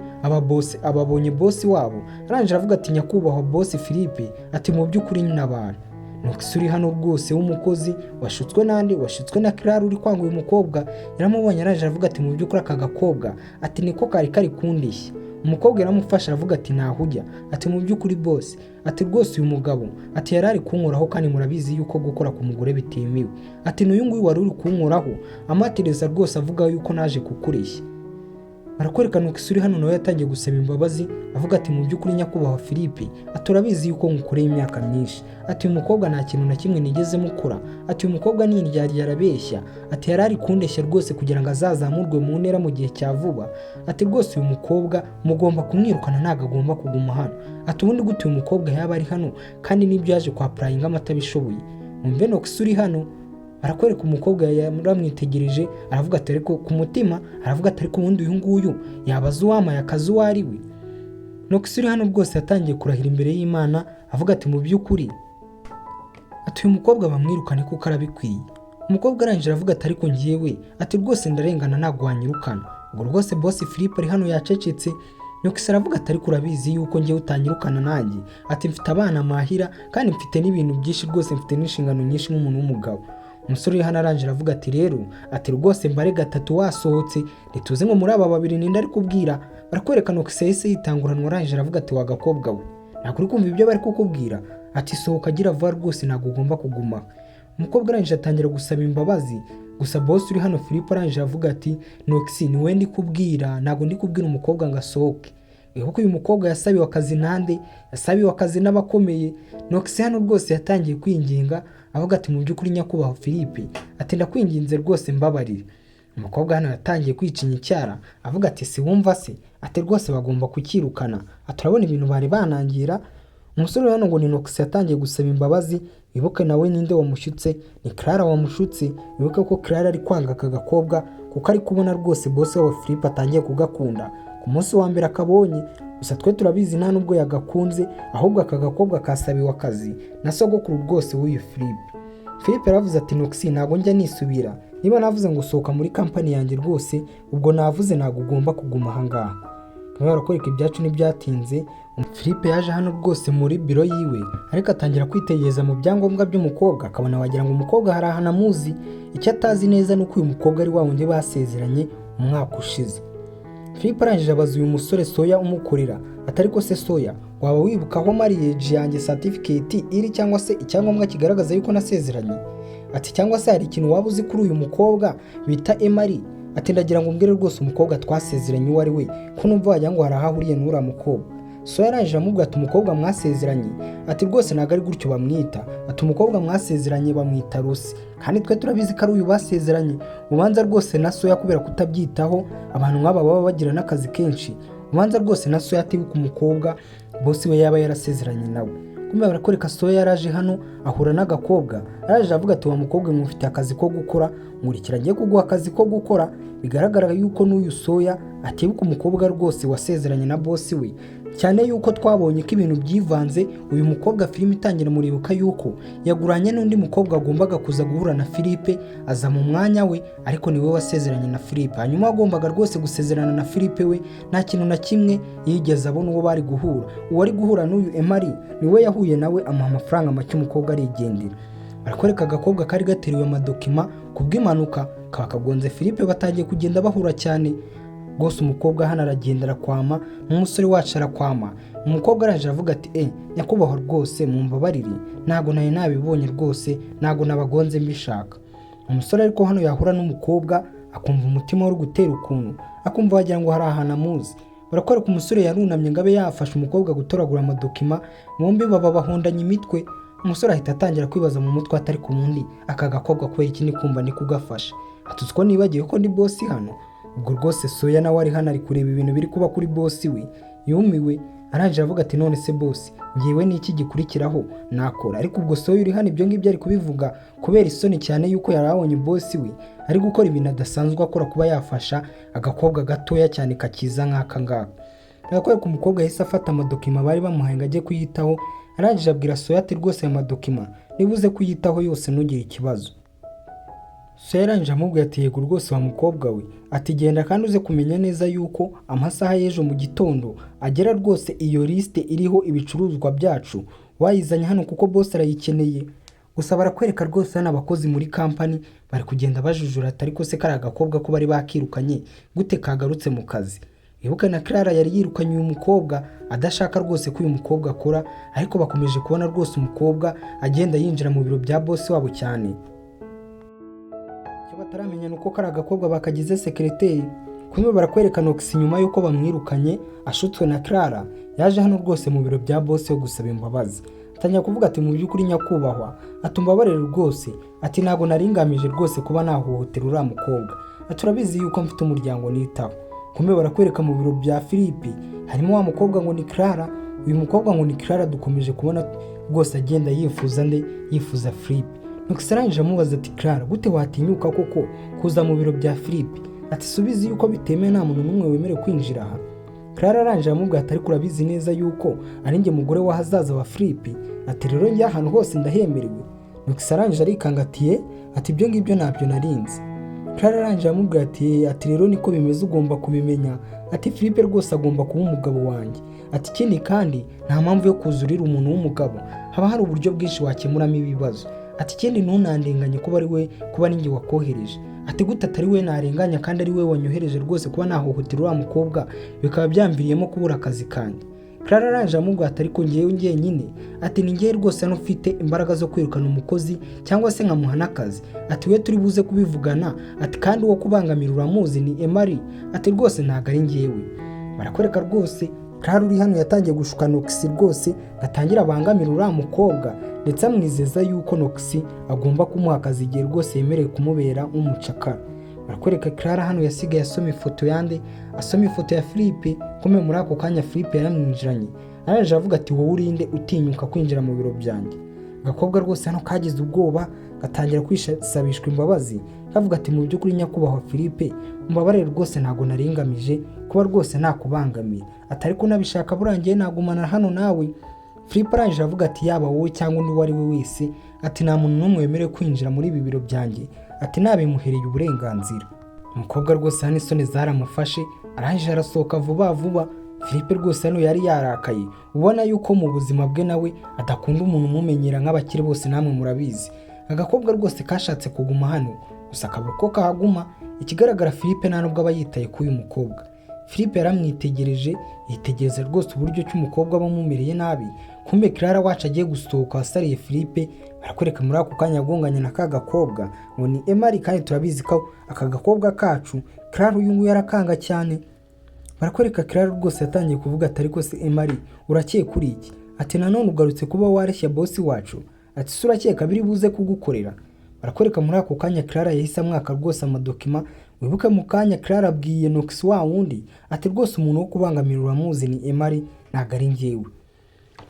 Speaker 1: ababonye boss wabo, arangije avuga ati nyakubahwa boss Philippe, ati mu by'ukuri n'abantu. Nox uri hano rwose w'umukozi washutswe nande, washutswe na Clara uri kwanga uyu mukobwa. Yaramubonye arangije avuga ati mu by'ukuri aka gakobwa, ati niko kari kundishya. Umukobwa yaramufasha aravuga ati nahujya, ati mu by'ukuri boss, ati rwose uyu mugabo, ati yarari kunkoraho kandi murabizi yuko gukora ku mugore bitemewe. Ati n'uyu nguyu wari uri kunkoraho amatereza rwose avuga yuko naje kukureshya. Barakwereka Nox uri hano nawe yatangiye gusaba imbabazi avuga ati mu by'ukuri nyakubahwa Philippe, ati urabizi yuko ngukoreye imyaka myinshi. Ati uyu mukobwa nta kintu na kimwe nigeze mukora. Ati uyu mukobwa ni indyarya arabeshya. Ati yarari kundeshya rwose kugira ngo azazamurwe mu ntera mu gihe cya vuba. Ati rwose uyu mukobwa mugomba kumwirukana, ntago agomba kuguma hano. Ati ubundi gute uyu mukobwa yaba ari hano kandi nibyo yaje kwa prayinga amatabishoboye? Umve Nox uri hano barakwereka umukobwa yaramwitegereje aravuga ati ariko ku mutima aravuga ati ariko ubundi uyu nguyu yabaza uwamaye akazi uwo ari we. Nox uri hano rwose yatangiye kurahira imbere y'Imana avuga ati mu by'ukuri ati uyu mukobwa bamwirukane kuko arabikwiye. Umukobwa arangije aravuga ati ariko ngiyewe, ati rwose ndarengana ntabwo wanyirukana. Ubwo rwose boss Philippe ari hano yacecetse. Nox aravuga ati ariko urabizi yuko ngiye utanyirukana nanjye, ati mfite abana mahira kandi mfite n'ibintu byinshi rwose, mfite n'inshingano nyinshi nk'umuntu w'umugabo. Umusore hano arangije aravuga ati rero, ati rwose mbare gatatu wasohotse ntituze ngo muri aba babiri ninde ari kubwira. Barakwereka Nox yahise yitanguranwa arangije aravuga ati wagakobwa we, ntabwo uri kumva ibyo bari kukubwira. Ati sohoka agira vuba rwose ntabwo ugomba kuguma. Umukobwa arangije atangira gusaba imbabazi. Gusa boss uri hano Philippe arangije avuga ati Nox ni we ndi kubwira, ntabwo ndi kubwira umukobwa ngo asohoke. Kuko uyu mukobwa yasabiwe akazi nande, yasabiwe akazi n'abakomeye. Nox hano rwose yatangiye kwinginga avuga ati mu by'ukuri nyakubahwa Philippe, ati ndakwinginze rwose mbabarire. Umukobwa hano yatangiye kwicinya icyara avuga ati si wumva se, ati rwose bagomba kukirukana, aturabona ibintu bari banangira. Umusore hano ngo ni Nox yatangiye gusaba imbabazi. Wibuke nawe ninde wamushyutse, ni Clara wamushutse. Wibuke ko Clara ari kwanga aka gakobwa kuko ari kubona rwose boss wa Philippe atangiye kugakunda ku munsi wa mbere akabonye. Gusa twe turabizi nta nubwo yagakunze, ahubwo aka gakobwa kasabiwe akazi na sogokuru rwose w'uyu Philippe. Philippe yaravuze ati Noxy ntago njya nisubira, niba navuze ngo sohoka muri company yanjye rwose ubwo navuze ntago ugomba kuguma aha ngaha. Kubera kwereka ibyacu n'ibyatinze, Philippe yaje hano rwose muri biro yiwe ariko atangira kwitegereza mu byangombwa by'umukobwa, akabona wagira ngo umukobwa hari ahantu amuzi. Icyo atazi neza nuko uyu mukobwa ari wa wundi basezeranye umwaka ushize. Philippe arangije abaza uyu musore Soya umukorera atari ko se Soya, waba wibuka aho marriage yanjye certificate iri cyangwa se icyangombwa kigaragaza yuko nasezeranye? Ati cyangwa se hari ikintu waba uzi kuri uyu mukobwa bita Emari? Ati ndagira ngo umbwire rwose umukobwa twasezeranye uwo ari we, ko numva wagira ngo hari ahahuriye n'ura mukobwa. Soya arangije amubwira ati umukobwa mwasezeranye, ati rwose ntago ari gutyo bamwita, ati umukobwa mwasezeranye bamwita Rusi, kandi twe turabizi ko ari uyu basezeranye. Ubanza rwose na Soya kubera kutabyitaho, abantu nk'aba baba bagira n'akazi kenshi, ubanza rwose na Soya atibuka umukobwa boss we yaba yarasezeranye nawe. Kumbe barakwereka Soya yaraje hano ahura n'agakobwa, araje avuga ati wa mukobwa mufite akazi ko gukora, nkurikira ngiye kuguha akazi ko gukora. Bigaragara yuko n'uyu Soya atibuka umukobwa rwose wasezeranye na boss we, cyane yuko twabonye ko ibintu byivanze. Uyu mukobwa filime itangira muribuka yuko yaguranye n'undi mukobwa agombaga kuza guhura na Philippe, aza mu mwanya we ariko niwe wasezeranye na Philippe. Hanyuma agombaga rwose gusezerana na Philippe we nta kintu na kimwe yigeze abona uwo bari guhura. Uwo ari guhura n'uyu Emari niwe yahuye nawe amuha amafaranga make umukobwa arigendera. Barakwereka agakobwa kari gateriwe amadokima kubw'impanuka kaba kagonze Philippe, batangiye kugenda bahura cyane. Gose umukobwa hano aragendera kwama n'umusore wacu arakwama. Umukobwa araje avuga ati nyakubahwa rwose mumbabarire, ntago naye nabibonye rwose, ntago nabagonze mbishaka. Umusore ariko hano yahura n'umukobwa akumva umutima wari gutera ukuntu, akumva wagira ngo hari ahantu amuzi. Barakwereka umusore yarunamye ngabe yafashe umukobwa gutoragura amadokima, bombi baba bahondanye imitwe. Umusore ahita atangira kwibaza mu mutwe atari ku mundi aka gakobwa kubera iki ni kumva ni kugafasha, atuzi ko nibagiye ko ndi boss hano. Ubwo rwose Soya nawe ari hano ari kureba ibintu biri kuba kuri boss we, yumiwe. Arangije avuga ati none se boss ngiyewe n'iki gikurikiraho nakora? Ariko ubwo Soya uri hano ibyo ngibyo ari kubivuga kubera isoni cyane yuko yarabonye boss we ari gukora ibintu adasanzwe akora, kuba yafasha agakobwa gatoya cyane kakiza nk'aka ngaka. Agakwereka umukobwa yahise afata amadokima bari bamuhaye ngo ajye kuyitaho. Arangije abwira Soya ati rwose aya madokima nibuze kuyitaho yose ntugire ikibazo. Soya arangije amubwira ati yego rwose wa mukobwa we, ati genda kandi uze kumenya neza yuko amasaha y'ejo mu gitondo agera rwose iyo liste iriho ibicuruzwa byacu wayizanye hano kuko boss arayikeneye. Gusa barakwereka rwose hano abakozi muri company bari kugenda bajujura atari ko se kari agakobwa ko bari bakirukanye gute kagarutse mu kazi. Ibuka na Clara yari yirukanye uyu mukobwa adashaka rwose ko uyu mukobwa akora, ariko bakomeje kubona rwose umukobwa agenda yinjira mu biro bya boss wabo cyane. Cyo bataramenya nuko kari agakobwa bakagize secretary. Kumwe barakwereka Noxy nyuma yuko bamwirukanye ashutswe na Clara yaje hano rwose mu biro bya boss yo gusaba imbabazi. Atangira kuvuga ati mu by'ukuri nyakubahwa, atumbabarire rwose, ati ntago naringamije rwose kuba nahohotera uriya mukobwa, aturabizi yuko mfite umuryango nitaho. Kumbe barakwereka mu biro bya Philippe harimo wa mukobwa ngo ni Clara. Uyu mukobwa ngo ni Clara dukomeje kubona rwose agenda yifuza Philippe. Noxy arangije amubaza ati Clara gute watinyuka koko kuza mu biro bya Philippe? Ati subizi yuko bitemewe nta muntu n'umwe wemerewe kwinjira aha. Clara arangije amubwira ati ariko urabizi neza yuko ari njye mugore w'ahazaza wa Philippe, ati rero njye ahantu hose ndahemerewe. Noxy arangije arikangatiye ati ibyo ngibyo ntabyo narinzi. Clara arangije amubwira ati rero niko bimeze ugomba kubimenya, ati Philippe rwose agomba kuba umugabo wanjye, ati ikindi kandi nta mpamvu yo kuzurira umuntu w'umugabo, haba hari uburyo bwinshi wakemuramo ibibazo, ati ikindi ntunandenganye kuba ari njye wakohereje, ati gute atari we narenganya kandi ari we wanyohereje rwose kuba nahohotera uriya mukobwa bikaba byamviriyemo kubura akazi kandi. Clara arangije amubwira ati ariko ngewe nyine, ati ni ngewe rwose hano ufite imbaraga zo kwirukana umukozi cyangwa se nkamuha n'akazi, ati we turi buze kubivugana, ati kandi uwo kubangamira uramuzi ni Emari, ati rwose ntago ari ngewe. Barakwereka rwose Clara uri hano yatangiye gushuka Noxy rwose gatangira abangamira uriya mukobwa, ndetse amwizeza yuko Noxy agomba kumuha akazi igihe rwose yemerewe kumubera nk'umucakara. Barakwereka Clara hano yasigaye asoma ifoto asoma ifoto ya Philippe. Kumbe muri ako kanya Philippe yaramwinjiranye, araje avuga ati wowe urinde utinyuka kwinjira mu biro byanjye? agakobwa rwose hano kagize ubwoba gatangira kwisabishwa imbabazi kavuga ati mu by'ukuri nyakubahwa Philippe umbabarire rwose ntago naringamije kuba rwose nakubangamira atari ko nabishaka burangiye nagumana hano nawe. Philippe arangije avuga ati yaba wowe cyangwa undi wari we wese ati nta muntu n'umwe wemerewe kwinjira muri ibi biro byanjye ati nabimuhereye uburenganzira. Umukobwa rwose hano isoni zaramufashe arangije arasohoka vuba vuba. Philippe rwose hano yari yarakaye ubona yuko mu buzima bwe nawe adakunda umuntu umumenyera nk'abakire bose namwe murabizi. Agakobwa rwose kashatse kuguma hano gusa akabura ko kahaguma. Ikigaragara Philippe nta nubwo aba yitaye k'uyu mukobwa. Philippe yaramwitegereje yitegereza rwose uburyo cy'umukobwa bamumereye nabi. Kumbe Clara wacu agiye gusohoka wasariye Philippe barakwereka muri ako kanya agonganya na ka gakobwa ngo ni Emari kandi turabizi ko aka gakobwa kacu Clara uyu nguyu yarakanga cyane. Barakwereka Clara rwose yatangiye kuvuga ati ariko se Emari urakeye kuri iki ati nanone ugarutse kuba wareshya boss wacu ati se urakeka biri buze kugukorera. Barakwereka muri ako kanya Clara yahise amwaka rwose amadokima. Wibuke mu kanya Clara abwiye Nox wa wundi ati rwose umuntu wo kubangamira uramuzi ni Emari ntago ari njyewe.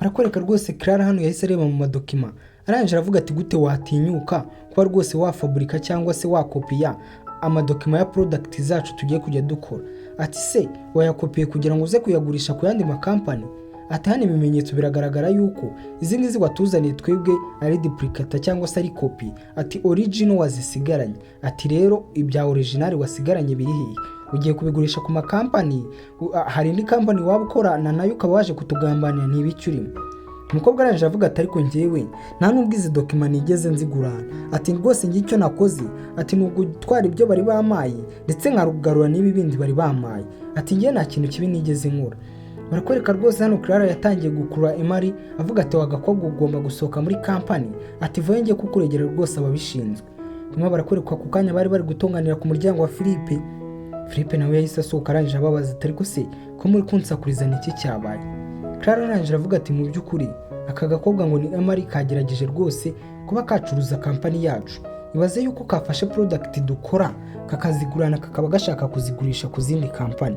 Speaker 1: Barakwereka rwose Clara hano yahise areba mu madokima arangije aravuga ati gute watinyuka kuba rwose wafaburika cyangwa se wakopiya amadokima ya product zacu tugiye kujya dukora ati se wayakopiye kugira ngo uze kuyagurisha ku yandi makampani ati hano ibimenyetso biragaragara yuko izi ngizi watuzaniye twebwe ari duplicate cyangwa se ari copy ati original wazisigaranye ati rero ibya original wasigaranye biri hehe ugiye kubigurisha ku makampani hari indi company waba ukorana nayo ukaba waje kutugambanira ntibicyurimo. Umukobwa arangije avuga ati ariko njyewe nta nubwo izi document nigeze nzigurana ati rwose ngiye icyo nakoze ati nubwo twari ibyo bari bamaye ndetse nkarugarura nibi bindi bari bamaye ati ngiye nta kintu kibi nigeze nkora. Barakwereka rwose hano Clara yatangiye gukura Emari avuga ati wagakobwa ugomba gusohoka muri company ati vuye ngiye kukuregera rwose ababishinzwe. Nyuma barakwereka ku kanya bari gutonganira ku muryango wa Philippe. Philippe nawe yahise asohoka arangije ababaza ati ariko se ko muri kunsakuriza niki cyabaye. Clara arangije avuga ati mu by'ukuri aka gakobwa ngo ni Emari kagerageje rwose kuba kacuruza company yacu ibaze yuko kafashe product dukora kakazigurana kakaba gashaka kuzigurisha ku zindi company.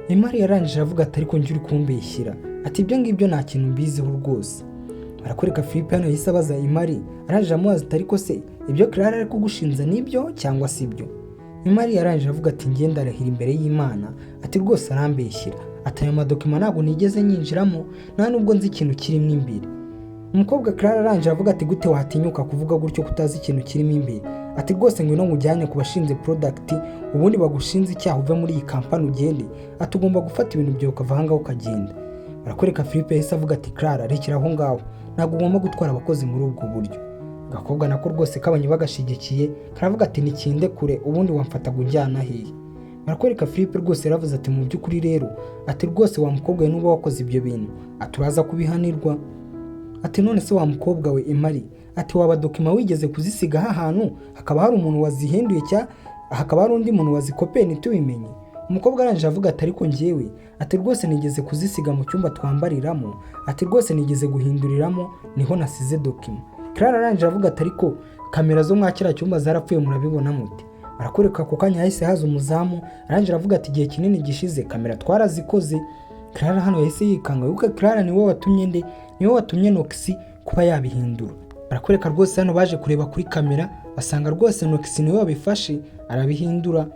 Speaker 1: Emari yarangije avuga ati ariko njye uri kumbeshyira ati ibyo ngibyo nta kintu mbiziho rwose. Barakwereka Philippe hano yahise abaza Emari arangije amubaza ati ariko se ibyo Clara ari kugushinza nibyo cyangwa si byo. Emari yarangije avuga ati ngiye ndarahira imbere y'Imana ati rwose arambeshyira ati ayo madokima ntabwo nigeze nyinjiramo nta nubwo nzi ikintu kirimo imbere. Umukobwa Clara arangije avuga ati gute watinyuka kuvuga gutyo kutazi ikintu kirimo imbere ati rwose ngwino mujyanye ku bashinze product ubundi bagushinze icyaha uve muri iyi company ugende ati ugomba gufata ibintu byawe ukavanga ukagenda. Barakwereka Philippe yahise avuga ati Clara rekera aho ngaho ntabwo ugomba gutwara abakozi muri ubwo buryo. Gakobwa nako rwose kabanye bagashigikiye karavuga ati nikinde kure ubundi wamfata gunjyana hehe. Barakwereka Philippe rwose yaravuze ati mu by'ukuri rero ati rwose wa mukobwa we nuba wakoze ibyo bintu aturaza kubihanirwa ati none se wa mukobwa we Emari ati waba dokima wigeze kuzisiga ahantu hakaba hari umuntu wazihinduye hakaba hari undi muntu wazikopeye ntitubimenye. Umukobwa arangije avuga ati ariko njyewe ati rwose nigeze kuzisiga mu cyumba twambariramo ati rwose nigeze guhinduriramo niho nasize dokima. Clara arangije avuga ati ariko kamera zo mwakira cyumba zarapfuye murabibona mute. Barakwereka ku kanya yahise haza umuzamu arangije avuga ati igihe kinini gishize kamera twarazikoze. Clara hano yahise yikanga yuko Clara niwe watumye Nox kuba yabihindura. Barakwereka rwose hano baje kureba kuri kamera basanga rwose Nox niwe wabifashe arabihindura.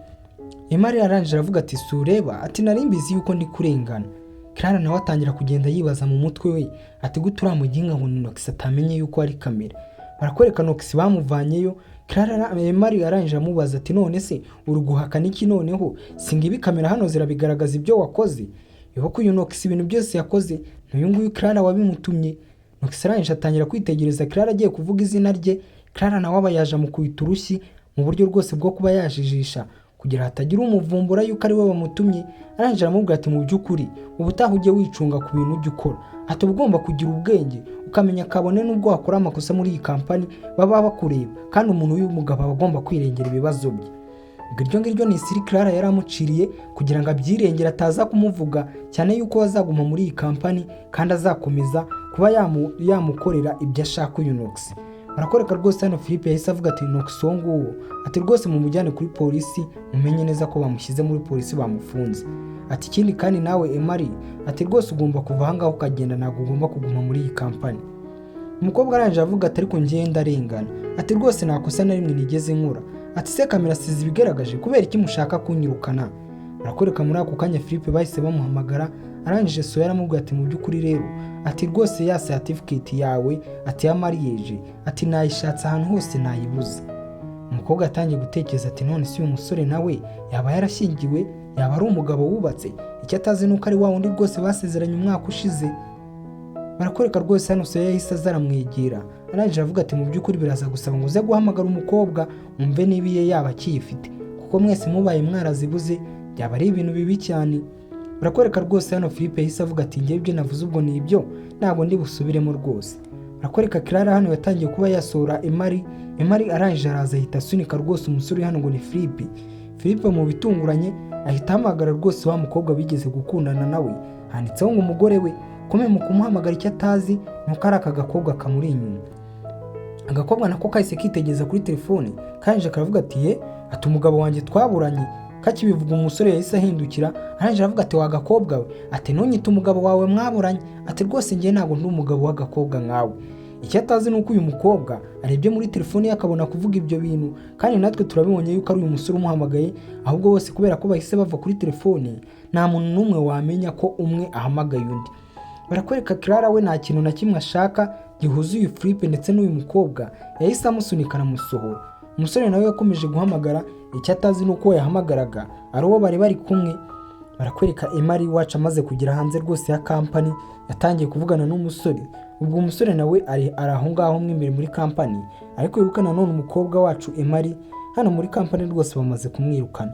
Speaker 1: Emari arangije avuga ati sureba ati narimbizi yuko ndi kurengana. Clara nawe atangira kugenda yibaza mu mutwe we ati gutura muginga ngo Nox atamenye yuko ari kamera. Barakwereka Nox bamuvanyeyo. Clara Emari arangije amubaza ati none se uruguhakana iki noneho singa ibi kamera hano zirabigaragaza ibyo wakoze. Yuko uyu Nox ibintu byose yakoze n'uyu nguyu Clara wabimutumye. Nox arangije atangira kwitegereza Clara agiye kuvuga izina rye. Clara nawe aba yaje mu kwita urushyi mu buryo rwose bwo kuba yajijisha kugira hatagira umuvumbura yuko ari we bamutumye. Arangije aramubwira ati mu by'ukuri ubutaha ujye wicunga ku bintu ujye ukora ati ugomba kugira ubwenge ukamenya kabone n'ubwo wakora amakosa muri iyi company baba bakureba kandi umuntu w'umugabo aba agomba kwirengera ibibazo bye. Iryo ngiryo ni isiri Clara yaramuciriye kugira ngo abyirengera ataza kumuvuga cyane yuko azaguma muri iyi company kandi azakomeza kuba yamukorera ibyo ashaka uyu Nox. Barakwereka rwose hano Philippe yahise avuga ati Nox wo nguwo ati rwose mumujyane kuri polisi mumenye neza ko bamushyize muri polisi bamufunze ati ikindi kandi nawe Emari ati rwose ugomba kuva aha ngaho ukagenda ntabwo ugomba kuguma muri iyi company. Umukobwa arangije avuga ati ariko njye ndarengana, ati rwose nta kosa na rimwe nigeze nkora, ati se kamera sizi ibigaragaje kubera iki mushaka kunyirukana. Barakwereka muri ako kanya Philippe bahise bamuhamagara, arangije Soya aramubwira ati mu by'ukuri rero ati rwose ya certificate yawe ati ya mariage ati nayishatse ahantu hose nayibuze. Umukobwa atangiye gutekereza ati none si uyu musore nawe yaba yarashyingiwe, yaba ari umugabo wubatse, icyo atazi nuko ari wa wundi rwose basezeranye umwaka ushize. Barakwereka rwose hano Soya yahise azaramwegera, arangije avuga ati mu by'ukuri biraza gusaba ngo uze guhamagara umukobwa umve niba iye yaba akiyifite, kuko mwese mubaye mwarazibuze byaba ari ibintu bibi cyane. Barakwereka rwose hano Philippe yahise avuga ati ngewe ibyo navuze ubwo ni ibyo ntabwo ndi busubiremo rwose. Barakwereka Clara hano yatangiye kuba yasohora Emari arangije araza ahita asunika rwose umusore hano ngo ni Philippe. Philippe mu bitunguranye ahita ahamagara rwose wa mukobwa bigeze gukundana nawe, handitseho ngo umugore we, kome mu kumuhamagara icyo atazi nuko ari aka gakobwa kamuri inyuma. Agakobwa nako kahise kitegeza kuri telefone kanije karavuga ati ye ati umugabo wanjye twaburanye. Kakibivuga umusore yahise ahindukira, arangije avuga ati wa gakobwa we ati ntunyite umugabo wawe mwaburanye, ati rwose njye ntabwo ndi umugabo w'agakobwa nkawe. Icyo atazi nuko uyu mukobwa arebye muri telefone ye akabona kuvuga ibyo bintu, kandi natwe turabibonye yuko ari uyu musore umuhamagaye, ahubwo bose kubera ko bahise bava kuri telefone nta muntu n'umwe wamenya ko umwe ahamagaye undi. Barakwereka Clara we nta kintu na kimwe ashaka gihuza uyu Philippe ndetse n'uyu mukobwa, yahise amusunika aramusohora. Umusore nawe yakomeje guhamagara, icyo atazi nuko yahamagaraga ari uwo bari kumwe. Barakwereka Emari wacu amaze kugera hanze rwose ya company yatangiye kuvugana n'umusore. Ubwo umusore nawe ari aho ngaho imbere muri company, ariko yirukana none umukobwa wacu Emari hano muri company rwose bamaze kumwirukana.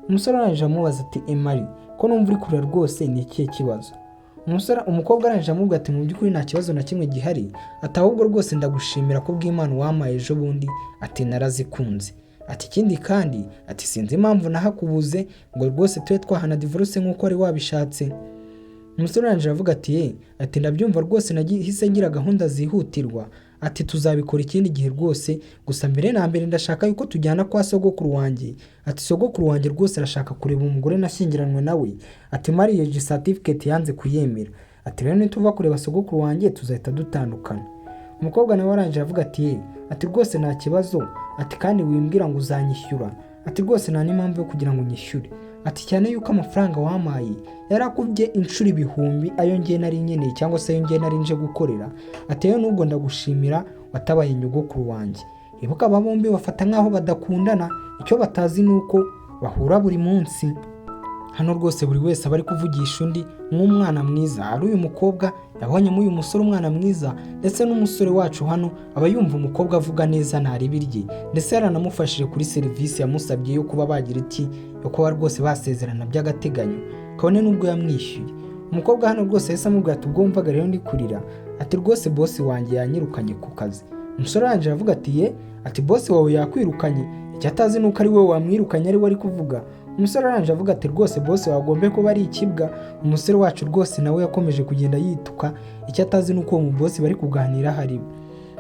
Speaker 1: Umusore arangije amubaza ati Emari ko numva uri kurira rwose ni ikihe kibazo? Umukobwa arangije amubwira ati mu by'ukuri nta kibazo na kimwe gihari, ati ahubwo rwose ndagushimira ko bw'Imana wampaye ejo bundi, ati narazikunze, ati ikindi kandi ati sinzi impamvu nahakubuze ngo rwose tube twahana divorce nk'uko wari wabishatse. Umusore arangije avuga ati ati ndabyumva rwose nagihise ngira gahunda zihutirwa, ati tuzabikora ikindi gihe rwose, gusa mbere na mbere ndashaka yuko tujyana kwa sogokuru wanjye, ati sogokuru wanjye rwose arashaka kureba umugore nashyingiranwe nawe, ati marriage certificate yanze kuyemera, ati rero nituva kureba sogokuru wanjye tuzahita dutandukana. Umukobwa nawe arangije avuga ati rwose nta kibazo, ati kandi wimbwira ngo uzanyishyura, ati rwose nta n'impamvu yo kugira ngo nyishyure, ati cyane yuko amafaranga wampaye yarakubye inshuro ibihumbi ayo ngiye nari nkeneye cyangwa se ayo ngiye nari nje gukorera, ati rero nubwo ndagushimira watabaye nyogokuru wanjye. Ibuka aba bombi bafata nk'aho badakundana, icyo batazi nuko bahura buri munsi. Hano rwose buri wese aba ari kuvugisha undi nk'umwana mwiza, ari uyu mukobwa yabonye uyu musore umwana mwiza, ndetse n'umusore wacu hano aba yumva umukobwa avuga neza ntaribi rye, ndetse yaranamufashije kuri serivisi yamusabye yo kuba bagira iki yo kuba rwose basezerana by'agateganyo, kabone n'ubwo yamwishyuye. Umukobwa hano rwose yahise amubwira ati ubwo wumvaga rero ndi kurira, ati rwose boss wanjye yanyirukanye ku kazi. Umusore arangije avuga ati boss wawe yakwirukanye, icyo atazi nuko ari wowe wamwirukanye ari we ari kuvuga. Umusore arangije avuga ati rwose boss wagombe kuba ari ikibwa. Umusore wacu rwose nawe yakomeje kugenda yituka, icyo atazi nuko uwo boss bari kuganira hari.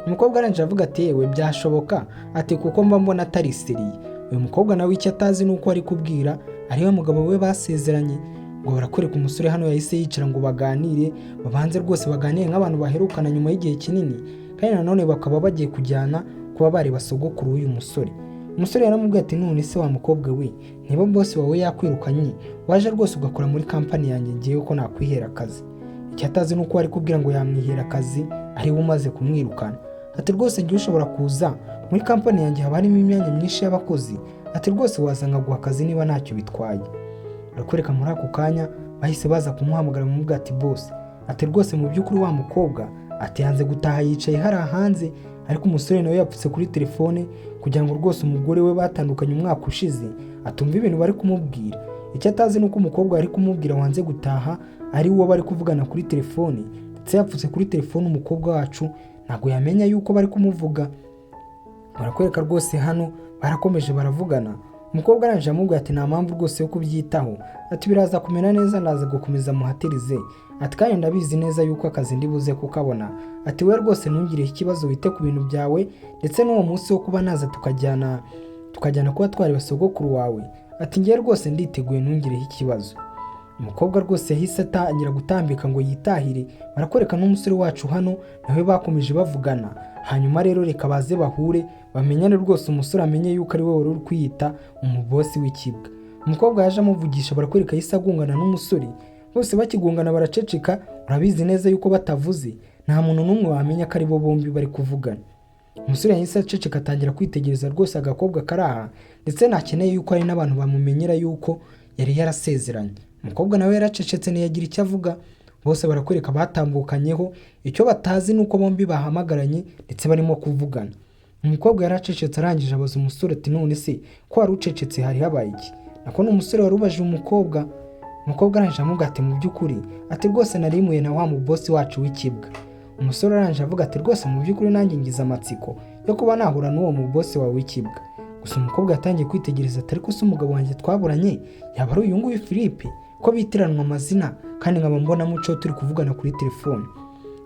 Speaker 1: Umukobwa arangije avuga ati yewe byashoboka, ati kuko mba mbona atari seriye. Uyu mukobwa nawe icyo atazi nuko ari kubwira ariwe mugabo we basezeranye. Ngo barakwereka umusore hano yahise yicara ngo baganire, babanze rwose baganire nk'abantu baherukana nyuma y'igihe kinini, kandi nanone bakaba bagiye kujyana kuba bari basogokuru uyu musore. Umusore yaramubwiye ati none se wa mukobwa we, niba boss wawe yakwirukanye waje rwose ugakora muri company yanjye ngiye uko nakwihera akazi. Icyo atazi nuko ari kubwira ngo yamwihera akazi ari we umaze kumwirukana. Ati rwose ngiye ushobora kuza muri company yanjye, haba harimo imyanya myinshi y'abakozi, ati rwose waza nkaguha akazi niba ntacyo bitwaye. Barakwereka muri ako kanya bahise baza kumuhamagara bamubwira ati boss, ati rwose mu by'ukuri wa mukobwa ati yanze gutaha yicaye hari hanze, ariko umusore nawe yapfutse kuri telefone kugira ngo rwose umugore we batandukanye umwaka ushize atumva ibintu bari kumubwira. Icyo atazi nuko umukobwa ari kumubwira wanze gutaha ari uwo bari kuvugana kuri telefone, ndetse yapfutse kuri telefone umukobwa wacu ntabwo yamenya yuko bari kumuvuga. Barakwereka rwose hano barakomeje baravugana. Umukobwa arangije amubwira ati nta mpamvu rwose yo kubyitaho, ati biraza kumera neza, naza gukomeza muhatirize, ati kandi ndabizi neza yuko akazi ndibuze kukabona, ati we rwose ntungire ikibazo, wite ku bintu byawe, ndetse n'uwo munsi wo kuba naza tukajyana kuba twari basogokuru wawe, ati ngiye rwose nditeguye ntungire ikibazo. Umukobwa rwose yahise atangira gutambika ngo yitahire. Barakwereka n'umusore wacu hano nawe bakomeje bavugana. Hanyuma rero reka baze bahure bamenyane rwose, umusore amenye yuko ari we wari uri kwiyita umubosi w'ikibwa. Umukobwa yaje amuvugisha, barakwereka yahise agungana n'umusore. Bose bakigungana baraceceka, urabizi neza yuko batavuze nta muntu n'umwe wamenya ko ari bo bombi bari kuvugana. Umusore yahise aceceka atangira kwitegereza rwose agakobwa karaha, ndetse nakeneye yuko hari n'abantu bamumenyera yuko yari yarasezeranye. Umukobwa nawe yaracecetse ntiyagira icyo avuga. Bose barakwereka batambukanyeho, icyo batazi nuko bombi bahamagaranye ndetse barimo kuvugana. Umukobwa yaracecetse arangije abaza umusore ati none se ko wari ucecetse hari habaye iki? Nako n'umusore wari ubajije umukobwa. Umukobwa arangije amuga ati mu by'ukuri ati rwose narimuye na wa mubosi wacu w'ikibwa. Umusore arangije avuga ati rwose mu by'ukuri nanjye ngize amatsiko yo kuba nahura n'uwo mubosi wawe w'ikibwa. Gusa umukobwa yatangiye kwitegereza ati ariko se umugabo wanjye twaburanye yaba ari uyu nguyu Philippe ko bitiranwa amazina kandi nkaba mbona muco turi kuvugana kuri telefone.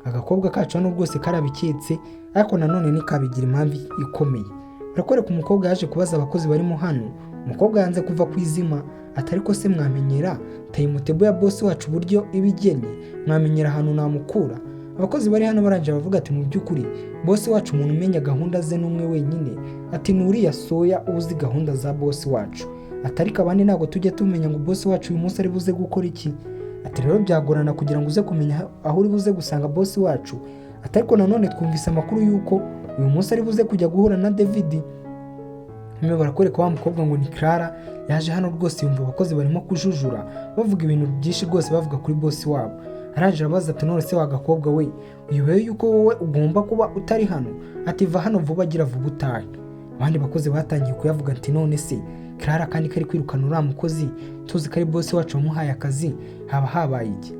Speaker 1: Agakobwa kacu hano rwose karabiketse, ariko nanone nikabigira impamvu ikomeye. Barakwereka umukobwa yaje kubaza abakozi barimo hano. Umukobwa yanze kuva ku izima ati ariko se mwamenyera tayimutebo ya bosi wacu uburyo ibigennye, mwamenyera ahantu namukura? Abakozi bari hano baranje bavuga ati mu by'ukuri bosi wacu umuntu umenya gahunda ze n'umwe wenyine, ati nuriya Soya uzi gahunda za bosi wacu. Ati ariko abandi ntabwo tujye tumenya ngo bosi wacu uyu munsi ari buze gukora iki. Ati rero byagorana kugira ngo uze kumenya aho uri buze gusanga bosi wacu. Ati ariko nanone twumvise amakuru yuko uyu munsi ari buze kujya guhura na David. Nyuma barakwereka wa mukobwa ngo ni Clara yaje hano rwose yumva abakozi barimo kujujura bavuga ibintu byinshi rwose bavuga kuri bosi wabo. Arangije abaza ati none se wa gakobwa we uyobewe yuko wowe ugomba kuba utari hano? Ati va hano vuba, agira vuba utahe. Abandi bakozi batangiye kuyavuga ati none se Clara kandi kari kwirukana uriya mukozi tuzi ko ari bosi wacu wamuhaye akazi, haba habaye iki?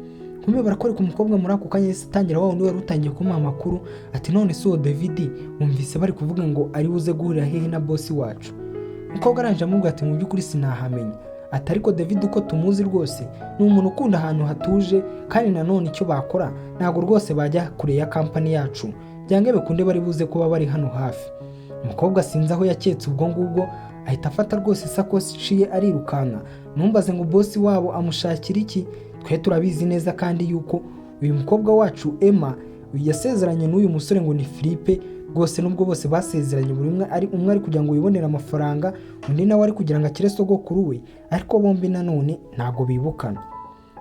Speaker 1: Kumbe barakwereka umukobwa muri ako kanya yahise atangira wa wundi wari utangiye kumuha amakuru ati none se uwo David wumvise bari kuvuga ngo ari buze guhurira hehe na bosi wacu? Umukobwa arangije amubwira ati mu by'ukuri sinahamenya. Ati ariko David uko tumuzi rwose ni umuntu ukunda ahantu hatuje, kandi nanone icyo bakora ntabwo rwose bajya kure ya kampani yacu, byange bikunde bari buze kuba bari hano hafi. Umukobwa sinzi aho yaketse ubwo ngubwo ahita afata rwose isakoshi ye arirukanka. Numbaze ngo bosi wabo amushakira iki? Twe turabizi neza kandi yuko uyu mukobwa wacu Emma yasezeranye n'uyu musore ngo ni Philippe rwose, nubwo bose basezeranye buri umwe ari kugira ngo yibonere amafaranga, undi nawe ari kugira ngo akire sogokuru we, ariko bombi nanone ntabwo bibukana.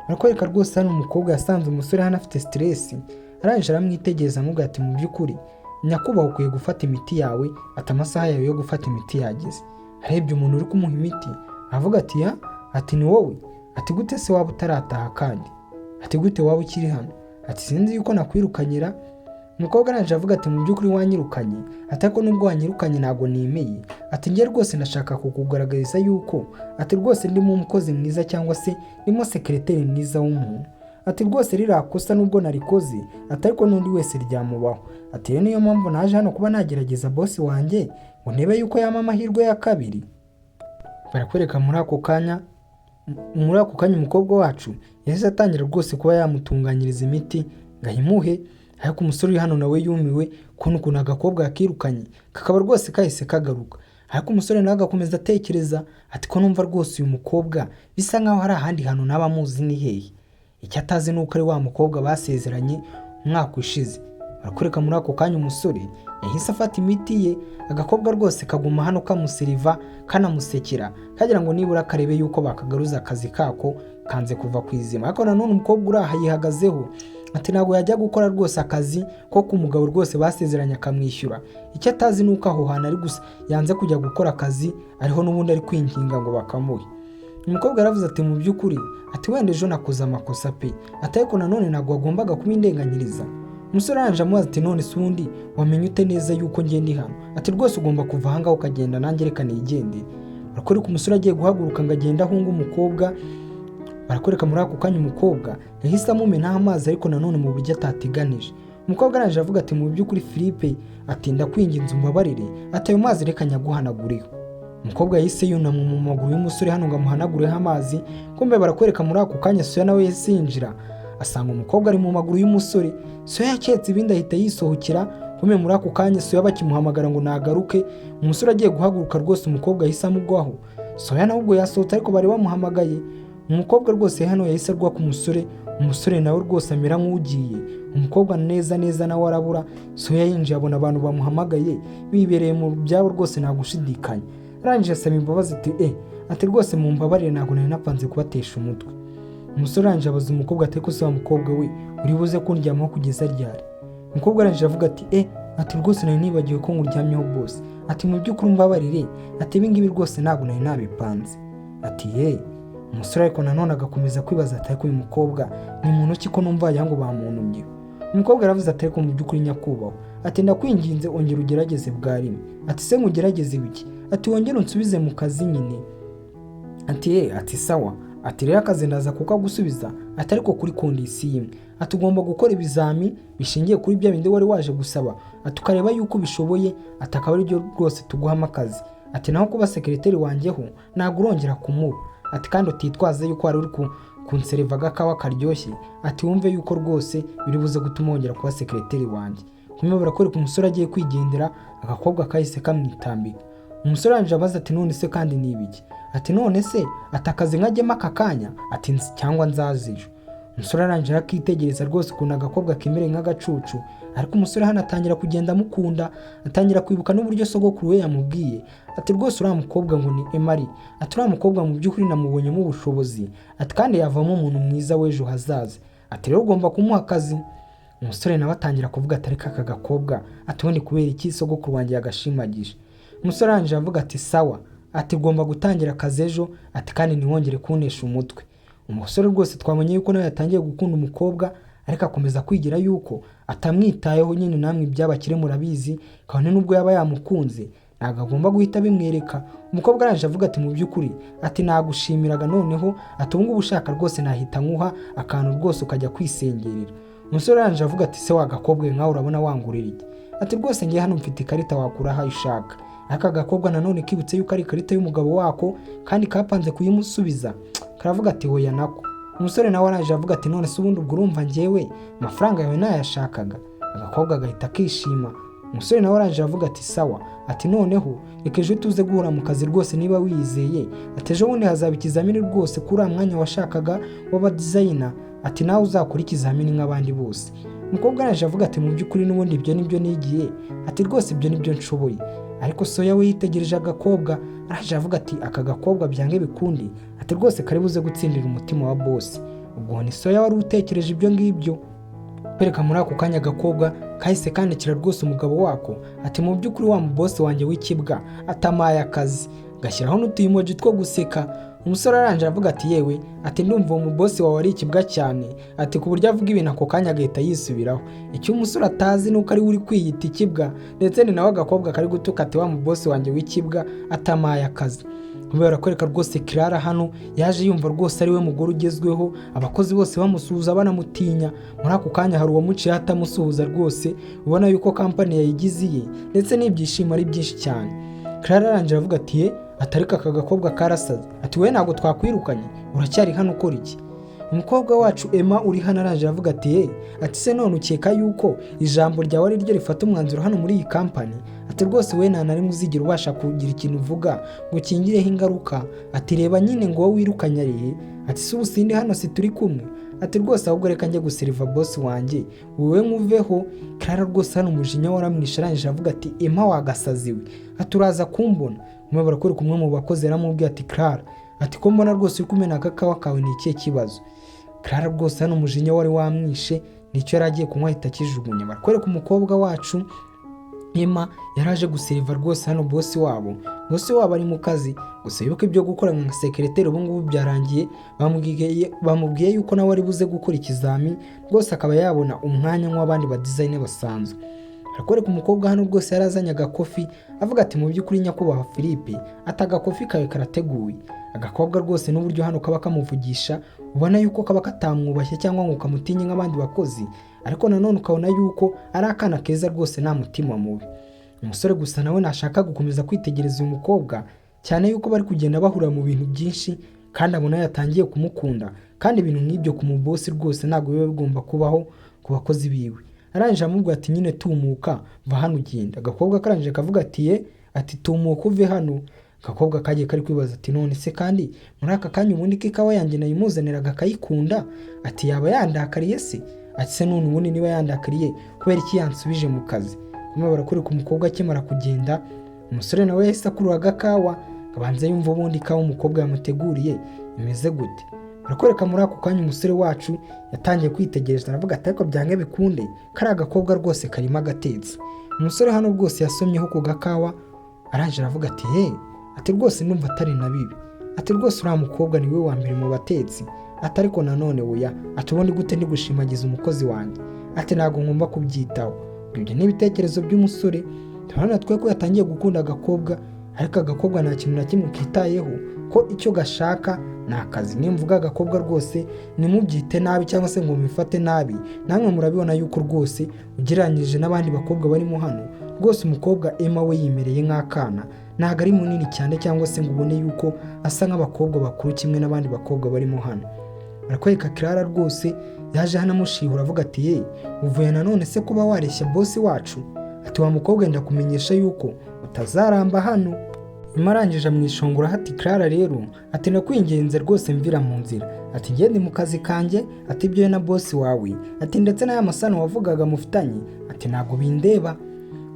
Speaker 1: Barakwereka rwose hano umukobwa yasanze umusore hano afite stress, arangije aramwitegereza amubwira ati mu by'ukuri nyakubahwa ukwiye gufata imiti yawe, ati amasaha yawe yo gufata imiti yageze. Arebye umuntu uri kumuha imiti avuga ati ya, ati ni wowe? Ati gute se waba utarataha kandi? Ati gute waba ukiri hano? Ati sinzi yuko nakwirukanyira. Umukobwa arangije avuga ati mu by'ukuri wanyirukanye, ati ariko nubwo wanyirukanye ntabwo nimeye. Ati ngiye rwose ndashaka kukugaragariza yuko ati rwose ndimo umukozi mwiza cyangwa se ndimo sekreteri mwiza w'umuntu. Ati rwose rirakosa nubwo narikoze, ati ariko n'undi wese ryamubaho. Ati rero niyo mpamvu naje hano kuba nagerageza bosi wanjye ngo ndebe yuko yama amahirwe ya kabiri. Barakwereka muri ako kanya umukobwa wacu yahise atangira rwose kuba yamutunganyiriza imiti ngo ayimuhe, ariko umusore uri hano nawe yumiwe ukuntu agakobwa yakirukanye kakaba rwose kahise kagaruka. Ariko umusore nawe agakomeza atekereza ati ko numva rwose uyu mukobwa bisa nkaho hari ahandi hantu naba muzi ni hehe. Icyo atazi nuko ari wa mukobwa basezeranye umwaka ushize. Barakwereka muri ako kanya umusore yahise afata imiti ye, agakobwa rwose kaguma hano kamuseriva kanamusekera kagira ngo nibura karebe yuko bakagaruza akazi kako kanze kuva ku izima. Ariko nanone umukobwa uraha yihagazeho ati ntabwo yajya gukora rwose akazi ko kumugabo rwose basezeranye akamwishyura. Icyo atazi nuko aho hantu ari gusa yanze kujya gukora akazi, ariho n'ubundi ari kwinginga ngo bakamuhe. Umukobwa yaravuze ati mu by'ukuri ati wenda ejo nakoze amakosa pe, ati ariko nanone ntabwo wagombaga kubindenganyiriza. Umusore aranje amubaza ati none se undi wamenye ute neza yuko ngiye ndi hano? Ati rwose ugomba kuva ahangaho ukagenda nanjye reka nigendere. Barakwereka umusore agiye guhaguruka ngo agenda ahunga umukobwa. Barakwereka muri ako kanya umukobwa yahise amumenaho amazi, ariko nanone mu buryo atateganije. Umukobwa aranje avuga ati mu by'ukuri Philippe ati ndakwinginze umbabarire, ati ayo mazi reka nyaguhanagureho. Umukobwa yahise yunama mu maguru y'umusore hano ngo amuhanagureho amazi. Kumbe barakwereka muri ako kanya Soya nawe yahise yinjira asanga umukobwa ari mu maguru y'umusore. Soya yaketse ibindi ahita yisohokera. Kumbe muri ako kanya Soya bakimuhamagara ngo nagaruke, umusore agiye guhaguruka rwose umukobwa yahise amugwaho. Soya nawe ubwo yasohotse ariko bari bamuhamagaye. umukobwa rwose hano yahise arwa ku musore, umusore nawe rwose amera nk'ugiye, umukobwa neza nawe arabura. Soya yinjiye abona abantu bamuhamagaye bibereye mu byabo rwose nta gushidikanya, arangije asaba imbabazi ati rwose mumbabarire ntabwo nari napanze kubatesha umutwe. Umusore arangije abaza umukobwa ati ko se wa mukobwa we uri buze kundyamaho kugeza ryari? Umukobwa arangije avuga ati rwose nari nibagiwe ko nkuryamyeho boss, ati mu by'ukuri umbabarire, ati ibi ngibi rwose ntabwo nari nabipanze. Ati umusore ariko nanone agakomeza kwibaza ati ariko uyu mukobwa ni muntu ki ko numva yango bamuntumye. Umukobwa aravuze ati ariko mu by'ukuri nyakubahwa, ati ndakwinginze ongera ugerageze bwa rimwe. Ati se nkugerageze ibiki? Ati wongere unsubize mu kazi nyine. Ati sawa, ati rero akazi ndaza kukagusubiza, ati ariko kuri kondisiyo imwe, ati ugomba gukora ibizami bishingiye kuri bya bindi wari waje gusaba, ati ukareba yuko bishoboye, ati akaba ari byo rwose tuguhama akazi. Ati naho kuba sekreteri wanjyeho ntabwo urongera kumuba, ati kandi utitwaze yuko wari uri kunseriva agakawa karyoshye, ati wumve yuko rwose biri buze gutuma wongera kuba sekreteri wanjye. Kumwe barakwereka umusore agiye kwigendera, agakobwa kahise kamwitambika. Umusore arangije abaza ati none se kandi ni ibiki? Ati none se atakazi nkajyemo aka kanya, ati cyangwa nzazijo. Umusore arangije akitegereza rwose ukuntu agakobwa kemereye nk'agacucu, ariko umusore hano atangira kugenda amukunda, atangira kwibuka n'uburyo sogokuru we yamubwiye ati rwose uriya mukobwa ngo ni Emari, ati uriya mukobwa mu by'ukuri namubonyemo ubushobozi, ati kandi yavamo umuntu mwiza w'ejo hazaza, ati rero ugomba kumuha akazi. Umusore nawe atangira kuvuga ati ariko aka gakobwa ati ubundi kubera iki sogokuru wanjye yagashimagije? Umusore arangije avuga ati sawa, ati ugomba gutangira akazi ejo, ati kandi ntiwongere kunesha umutwe. Umusore rwose twamenye yuko nawe yatangiye gukunda umukobwa, ariko akomeza kwigira yuko atamwitayeho nyine, namwe iby'abakire murabizi, kandi nubwo yaba yamukunze ntabwo agomba guhita bimwereka. Umukobwa arangije avuga ati mu by'ukuri ati nagushimiraga, noneho ati ubu ngubu ushaka rwose nahita nkuha akantu rwose ukajya kwisengerera. Umusore arangije avuga ati se wagakobwe nkawe urabona wangurira iki? Ati rwose ngiye hano mfite ikarita wakura aho ushaka. Aka gakobwa nanone kibutse yuko ari ikarita y'umugabo wako kandi kapanze kuyimusubiza, karavuga ati hoya nako. Umusore nawe arangije avuga ati none se ubundi ubwo urumva njyewe amafaranga yawe nayashakaga? Agakobwa agahita kishima. Umusore nawe arangije avuga ati sawa, ati noneho reka ejo tuze guhura mu kazi rwose niba wizeye, ati ejo bundi hazaba ikizamini rwose kuri uriya mwanya washakaga w'aba designer, ati nawe uzakora ikizamini nk'abandi bose. Umukobwa arangije avuga ati mu by'ukuri n'ubundi ibyo nibyo nigiye, ati rwose ibyo nibyo nshoboye. Ariko Soya we yitegereje agakobwa, arangije avuga ati aka gakobwa byange bikundi, ati rwose kari buze gutsindira umutima wa boss. Ubwo ni Soya wari utekereje ibyo ngibyo. Pereka muri ako kanya agakobwa kahise kandikira rwose umugabo wako ati mu by'ukuri wa boss wanjye w'ikibwa atamaye akazi, gashyiraho n'utuyimoji two guseka. Umusore arangije avuga ati yewe, ati ndumva uwo boss wawe ari ikibwa cyane, ati ku buryo avuga ibintu ako kanya agahita yisubiraho. Icyo umusore atazi nuko ari uri kwiyita ikibwa, ndetse ni nawe agakobwa kari gutuka ati wa boss wanjye w'ikibwa atamaye akazi. Kubera kwereka rwose Clara hano yaje yumva rwose ari we mugore ugezweho, abakozi bose bamusuhuza banamutinya. Muri ako kanya hari uwamuciye atamusuhuza rwose, ubona yuko kampani yayigiziye ndetse n'ibyishimo ari byinshi cyane. Clara arangije avuga ati atarika aka gakobwa karasaze, ati we ntabwo twakwirukanye, uracyari hano ukora iki? Umukobwa wacu Emma uri hano arangije avuga ati ati se none ukeka yuko ijambo ryawe ari ryo rifata umwanzuro hano muri iyi kampani? Ati rwose we nta nari muzigira ubasha kugira ikintu uvuga ngo kingireho ingaruka, ati reba nyine ngo wowe wirukanye arihe, ati se ubusinde hano si turi kumwe, ati rwose ahubwo reka njye guseriva boss wanjye wowe nkuveho. Clara rwose hano umujinya waramwishe, arangije avuga ati Emma wagasaziwe, ati uraza kumbona. Umwe barakwereka umwe mu bakozi yaramubwiye ati Clara, ati ko mbona rwose uri kumena agakawa kawe ni ikihe kibazo? Clara rwose hano umujinya wari wamwishe, nicyo yari agiye kunywa ahita akijugunya. Barakwereka umukobwa wacu Emma yaraje guseriva rwose hano boss wabo ari mu kazi gusa yuko ibyo gukora nka sekreteri ubu ngubu byarangiye. Bamubwiye yuko nawe ari buze gukora ikizami rwose akaba yabona umwanya nk'abandi ba designer basanzwe. Barakwereka umukobwa hano rwose yarazanye agakofi avuga ati mu by'ukuri nyakubahwa Philippe ati agakofi kawe karateguye. Agakobwa rwose n'uburyo hano kaba kamuvugisha ubona yuko kaba katamwubashye cyangwa ngo kamutinye nk'abandi bakozi, ariko nanone ukabona yuko ari akana keza rwose nta mutima mubi. Umusore gusa nawe nashaka gukomeza kwitegereza uyu mukobwa cyane yuko bari kugenda bahura mu bintu byinshi, kandi abona yatangiye kumukunda, kandi ibintu nk'ibyo ku mubosi rwose ntabwo biba bigomba kubaho ku bakozi biwe. Arangije amubwira ati nyine tumuka va hano ugenda. Agakobwa karangije kavuga ati ati tumuka uve hano. agakobwa kagiye kari kwibaza ati none se kandi muri aka kanya ubundi ko ikawa yanjye nayimuzaniraga akayikunda, ati yaba yandakariye se, ati se none ubundi niba yandakariye kubera iki yansubije mu kazi. Kumwe barakwereka umukobwa akimara kugenda, umusore nawe yahise akurura agakawa abanza yumva ubundi ikawa umukobwa yamuteguriye imeze gute. Barakwereka muri ako kanya umusore wacu yatangiye kwitegereza aravuga ati ariko byange bikunde kari agakobwa rwose karimo agatetse. Umusore hano rwose yasomyeho ku gakawa arangije aravuga ati ati rwose ndumva atari na bibi, ati rwose uriya mukobwa niwe wa mbere mu batetsi, ati ariko nanone oya, ati ubundi gute ndi gushimagiza umukozi wanjye, ati ntabwo ngomba kubyitaho. Ibyo ni ibitekerezo by'umusore. Turabona twe ko yatangiye gukunda agakobwa, ariko agakobwa nta kintu na kimwe kitayeho ko icyo gashaka ni akazi. Niyo mvuga agakobwa rwose nimubyite nabi cyangwa se ngo mubifate nabi, namwe murabibona yuko rwose ugereranyije n'abandi bakobwa barimo hano, rwose umukobwa Emma we yimereye nk'akana, ntabwo ari munini cyane cyangwa se ngo ubone yuko asa nk'abakobwa bakuru kimwe n'abandi bakobwa barimo hano. Barakwereka Clara rwose yaje hano amushihura avuga ati uvuye nanone se kuba wareshya boss wacu, ati wa mukobwa wenda kumenyesha yuko utazaramba hano. Nyuma arangije amwishongora hati Clara rero, ati nakwingenze rwose mvira mu nzira, ati ngende mu kazi kanjye, ati ibyo na boss wawe, ati ndetse n'aya masano wavugaga mufitanye, ati ntabwo bindeba.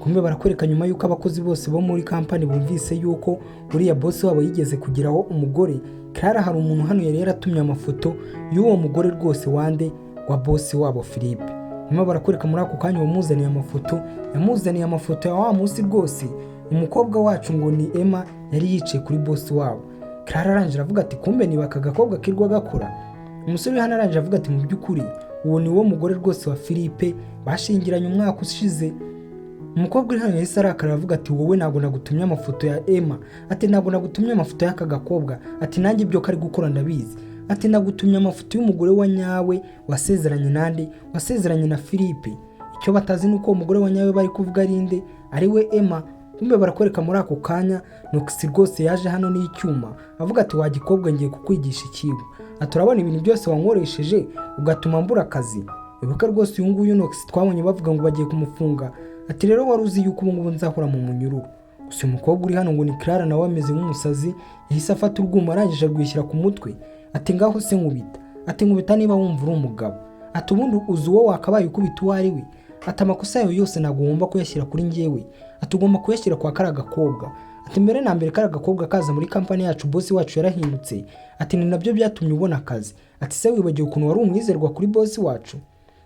Speaker 1: Kumbe barakwereka nyuma yuko abakozi bose bo muri kampani bumvise yuko uriya boss wabo yigeze kugiraho umugore, Clara hari umuntu hano yari yaratumye amafoto y'uwo mugore rwose wande wa boss wabo Philippe. Nyuma barakwereka muri ako kanya yamuzaniye amafoto ya wa munsi rwose umukobwa wacu ngo ni Emma yari yicaye kuri boss wabo. Clara arangije avuga ati kumbe niba aka gakobwa kirwa gakora. Umusore hano arangije avuga ati mu by'ukuri uwo ni wo mugore rwose wa Philippe bashingiranye umwaka ushize. Umukobwa uri hano yahise arakara avuga ati wowe ntabwo nagutumye amafoto ya Emma, ati ntabwo nagutumye amafoto y'aka gakobwa, ati nanjye ibyo kari gukora ndabizi, ati nagutumye amafoto y'umugore wa nyawe wasezeranye nande, wasezeranye na Philippe. Icyo batazi nuko umugore wa nyawe bari kuvuga ari nde, ari we Emma. Kumbe barakwereka muri ako kanya Nox rwose yaje hano n'icyuma avuga ati wa gikobwa ngiye kukwigisha ikigo, ati urabona ibintu byose wankoresheje ugatuma mbura akazi. Ibuka rwose uyu nguyu Nox twabonye bavuga ngo bagiye kumufunga, ati rero wari uzi yuko ubu ngubu nzahora mu munyururu. Gusa umukobwa uri hano ngo ni Clara nawe ameze nk'umusazi, yahise afata urwuma arangije rwishyira ku mutwe, ati ngaho se nkubita, ati nkubita niba wumva uri umugabo, ati ubundi uzi uwo wakabaye ukubita uwo ari we, ati amakosa yawe yose ntabwo ugomba kuyashyira kuri njyewe, ati ugomba kuyashyira kwa kara gakobwa, ati mbere na mbere kara gakobwa kaza muri kampani yacu boss wacu yarahindutse, ati ni nabyo byatumye ubona akazi, ati se wibagiwe ukuntu wari umwizerwa kuri boss wacu.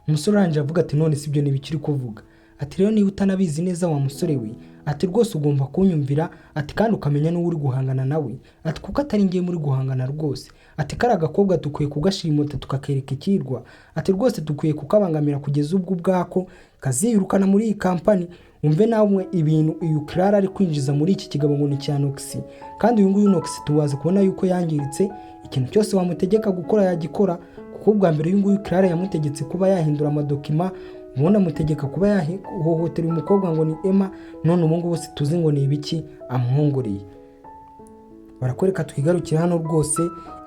Speaker 1: Umusore arangije avuga ati none sibyo nibikiri kuvuga, ati rero niba utanabizi neza wa musore we, ati rwose ugomba kunyumvira, ati kandi ukamenya n'uwo uri guhangana nawe, ati kuko atari ngiye muri guhangana rwose, ati kara gakobwa dukwiye kugashimota tukakereka ikirwa, ati rwose dukwiye kukabangamira kugeza ubwo ubwako kaziyirukana muri iyi kampani. Umve nawe ibintu uyu Clara ari kwinjiza muri iki kigabo ngo ni cya Nox, kandi uyu nguyu Nox tuwaze kubona yuko yangiritse, ikintu cyose wamutegeka gukora yagikora, kuko ubwa mbere uyu nguyu Clara yamutegetse kuba yahindura amadokima, ubundi amutegeka kuba yahohotera umukobwa ngo ni Emma, none ubu ngubu bose tuzi ngo ni ibiki amwongoreye. Barakwereka twigarukira hano rwose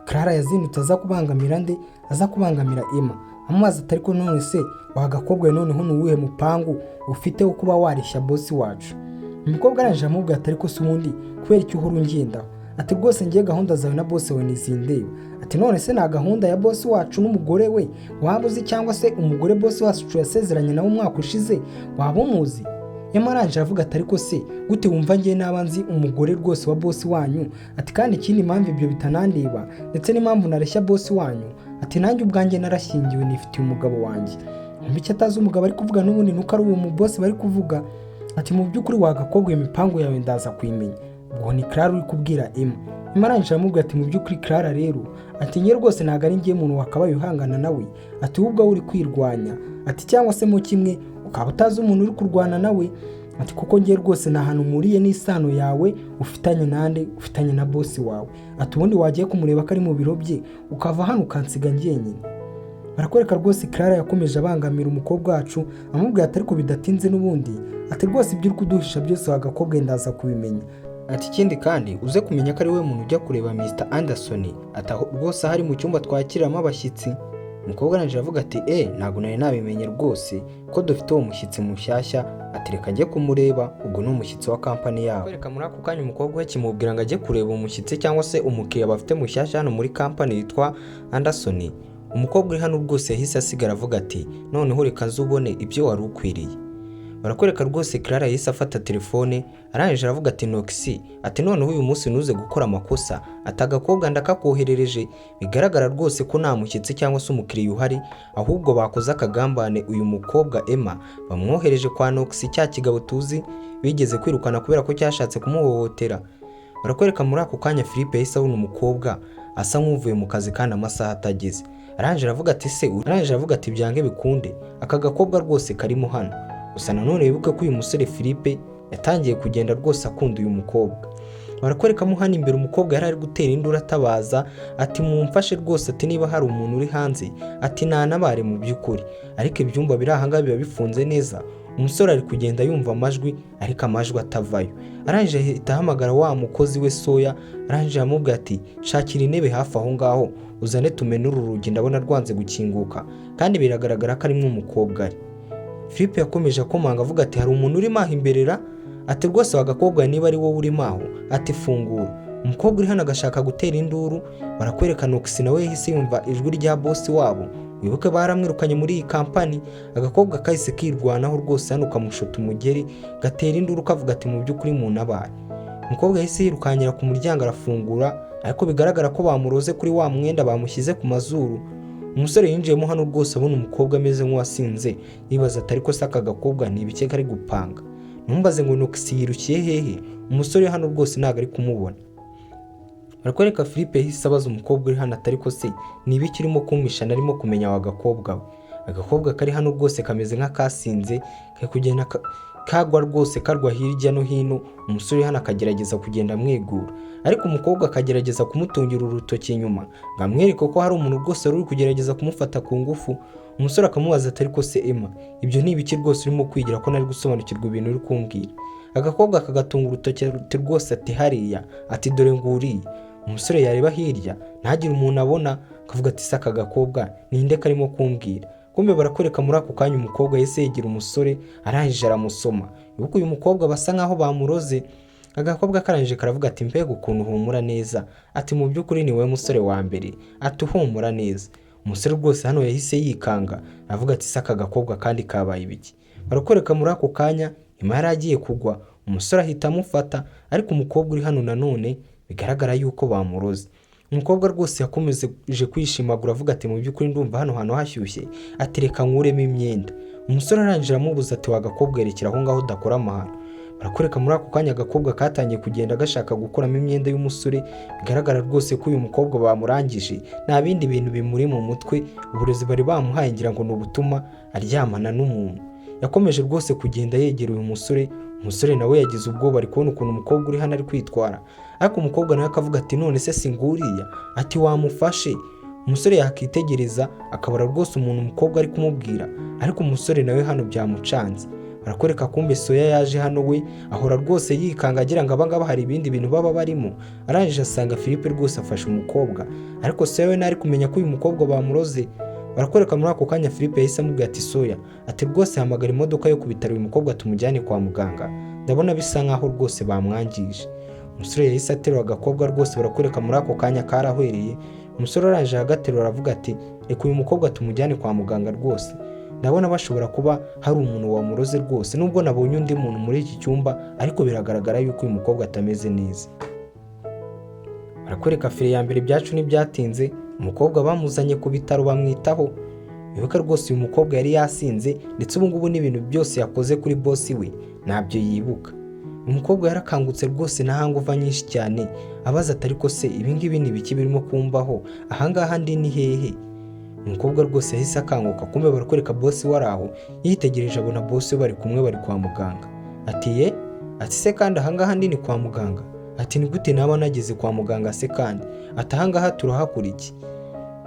Speaker 1: Clara yazindutse aza kubangamira nde, aza kubangamira Emma. Amazi atari ko none se wagakobwa noneho nuwuhe mupangu ufite wo kuba wareshya boss wacu. Umukobwa aranje amubwira atari ko se ubundi kubera icyo uhora ungendaho, ati rwose ngiye gahunda zawe na boss wawe nizindeba, ati none se na gahunda ya boss wacu n'umugore we waba uzi, cyangwa se umugore boss wacu yasezeranye nawe umwaka ushize waba umuzi. Yamaranje avuga atari ko se gute wumva ngiye nabanzi umugore rwose wa boss wanyu, ati kandi ikindi impamvu ibyo bitanandeba ndetse n'impamvu nareshya boss wanyu, ati nanjye ubwanjye narashyingiwe nifitiye umugabo wanjye. Icyo atazi umugabo ari kuvuga n'ubundi nuko ari uwo mu boss bari kuvuga, ati mu by'ukuri wagakobwa imipango yawe ndaza kuyimenya. Ubwo ni Clara uri kubwira Emma. Yamaranje aramubwira ati mu by'ukuri Clara rero, ati ngiye rwose ntabwo ari ngiye umuntu wakabaye uhangana nawe, ati ubwo uri kwirwanya, ati cyangwa se mu kimwe ukaba utazi umuntu uri kurwana nawe, ati kuko ngiye rwose nta hantu muriye n'isano yawe ufitanye nande, ufitanye na boss wawe, ati ubundi wagiye kumureba ko ari mu biro bye ukava hano ukansiga njyenyine. Barakwereka rwose Clara yakomeje abangamira umukobwa wacu amubwira ati ariko bidatinze n'ubundi, ati rwose ibyo uri kuduhisha byose wagakobwa ndaza kubimenya, ati ikindi kandi uze kumenya ko ari we muntu ujya kureba Mr Anderson, ati rwose hari mu cyumba twakiramo abashyitsi. Umukobwa arangije aravuga ati ntabwo nari nabimenye rwose ko dufite uwo mushyitsi mushyashya, ati reka njye kumureba, ubwo ni umushyitsi wa kampani yabo. Kwereka muri ako kanya umukobwa we kimubwira ngo ajye kureba umushyitsi cyangwa se umukiriya bafite mushyashya hano muri kampani yitwa Anderson. Umukobwa uri hano rwose yahise asigara avuga ati noneho reka nzubone ibyo wari ukwiriye. Barakwereka rwose Clara yahise afata telefone, arangije aravuga ati Noxy, ati noneho uyu munsi ntuze gukora amakosa, ati agakobwa ndakakoherereje, bigaragara rwose ko nta mushyitsi cyangwa se umukiriya uhari, ahubwo bakoze akagambane uyu mukobwa Emma bamwohereje kwa Noxy, cya kigabo tuzi bigeze kwirukana kubera ko cyashatse kumuhohotera. Barakwereka muri ako kanya Philippe yahise abona umukobwa asa nk'uvuye mu kazi kandi amasaha atageze. Arangije aravuga ati byange bikunde aka gakobwa rwose karimo hano. Gusa nanone wibuke ko uyu musore Philippe yatangiye kugenda rwose akunda uyu mukobwa. Barakwerekamo hano imbere umukobwa yari ari gutera induru atabaza, ati mumfashe rwose, ati niba hari umuntu uri hanze, ati nanabare mu by'ukuri. Ariko ibyumba biri aha ngaha biba bifunze neza, umusore ari kugenda yumva amajwi ariko amajwi atavayo. Arangije ahita ahamagara wa mukozi we Soya, arangije aramubwira ati shakira intebe hafi aho ngaho uzane tumenure urugi, ndabona rwanze gukinguka kandi biragaragara ko arimo umukobwa ari. Philippe yakomeje akomanga avuga ati hari umuntu urimo aho imberera, ati rwose wagakobwa niba ari wowe urimo aho, ati fungura. Umukobwa uri hano agashaka gutera induru. Barakwereka Noxy nawe yahise yumva ijwi rya boss wabo, wibuke baramwirukanye muri iyi kampani. Agakobwa kahise kirwanaho rwose hano kamushuta umugeri, gatera induru kavuga ati mu by'ukuri muntu abaye. Umukobwa yahise yirukanyira ku muryango arafungura, ariko bigaragara ko bamuroze kuri wa mwenda bamushyize ku mazuru. Umusore yinjiyemo hano rwose abona umukobwa ameze nk'uwasinze, yibaza ati ariko se aka gakobwa ni ibiki kari gupanga. Numbaze ngo Noxy yirukiye hehe, umusore hano rwose ntabwo ari kumubona. Barakwereka Philippe yahise abaza umukobwa uri hano ati ariko se ni ibiki urimo kumwisha, narimo kumenya wa gakobwa we. Agakobwa kari hano rwose kameze nk'akasinze, kari kugenda kagwa rwose karwa hirya no hino. Umusore hano akagerageza kugenda amwegura, ariko umukobwa akagerageza kumutungira urutoki inyuma ngo amwereke ko hari umuntu rwose uri kugerageza kumufata ku ngufu. Umusore akamubaza ati ariko se Emma, ibyo ni ibiki rwose urimo kwigira ko nari gusobanukirwa ibintu uri kumbwira. Agakobwa kagatunga urutoki rwose ati hariya, ati dore nguriye. Umusore yareba hirya ntagire umuntu abona, akavuga ati se aka gakobwa ninde karimo kumbwira. Kumbe barakwereka muri ako kanya umukobwa yahise yegera umusore, arangije aramusoma. Yuko uyu mukobwa basa nkaho bamuroze. Agakobwa karangije karavuga ati mbega ukuntu humura neza, ati mu by'ukuri ni wowe musore wa mbere, ati humura neza. Umusore rwose hano yahise yikanga, avuga ati se aka gakobwa kandi kabaye ibiki. Barakwereka muri ako kanya nyuma yari agiye kugwa, umusore ahita amufata, ariko umukobwa uri hano nanone bigaragara yuko bamuroze. Umukobwa rwose yakomeje kwishimagura avuga ati mu by'ukuri ndumva hano hantu hashyushye, ati reka nkuremo imyenda. Umusore arangije amubuza ati wagakobwa yerekera aho ngaho udakora amahano. Barakwereka muri ako kanya agakobwa katangiye kugenda gashaka gukuramo imyenda y'umusore, bigaragara rwose ko uyu mukobwa bamurangije nta bindi bintu bimuri mu mutwe, uburozi bari bamuhaye ngira ngo ni ubutuma aryamana n'umuntu. Yakomeje rwose kugenda yegera uyu musore, umusore nawe yagize ubwoba ari kubona ukuntu umukobwa uri hano ari kwitwara, ariko umukobwa nawe akavuga ati none se singuriya, ati wamufashe. Umusore yakitegereza akabara rwose umuntu umukobwa ari kumubwira, ariko umusore nawe hano byamucanze. Barakwereka kumbe Soya yaje hano we ahora rwose yikanga agira ngo abangaba hari ibindi bintu baba barimo. Arangije asanga Philippe rwose afashe umukobwa, ariko Soya we ntari kumenya ko uyu mukobwa bamuroze. Barakwereka muri ako kanya Philippe yahise amubwira ati Soya, ati rwose hamagara imodoka yo ku bitaro uyu mukobwa tumujyane kwa muganga, ndabona bisa nkaho rwose bamwangije. Umusore yahise aterura agakobwa rwose, barakwereka muri ako kanya karahwereye. Umusore arangije agaterura aravuga ati reka uyu mukobwa tumujyane kwa muganga rwose, ndabona bashobora kuba hari umuntu wamuroze rwose, nubwo nabonye undi muntu muri iki cyumba ariko biragaragara yuko uyu mukobwa atameze neza. Barakwereka fire ya mbere byacu ntibyatinze, umukobwa bamuzanye ku bitaro bamwitaho. Bibuka rwose uyu mukobwa yari yasinze, ndetse ubu ngubu n'ibintu byose yakoze kuri boss we ntabyo yibuka. Umukobwa yarakangutse rwose na hanguva nyinshi cyane, abaza ati ariko se ibingibi ni biki birimo kumbaho, ahangaha ndi ni hehe. Umukobwa rwose yahise akanguka, kumbe barakwereka boss wari aho, yitegereje abona boss we bari kumwe bari kwa muganga. Ati ati se kandi ahangaha ndi ni kwa muganga, ati ni gute naba nageze kwa muganga se kandi, ati ahangaha turahakura iki.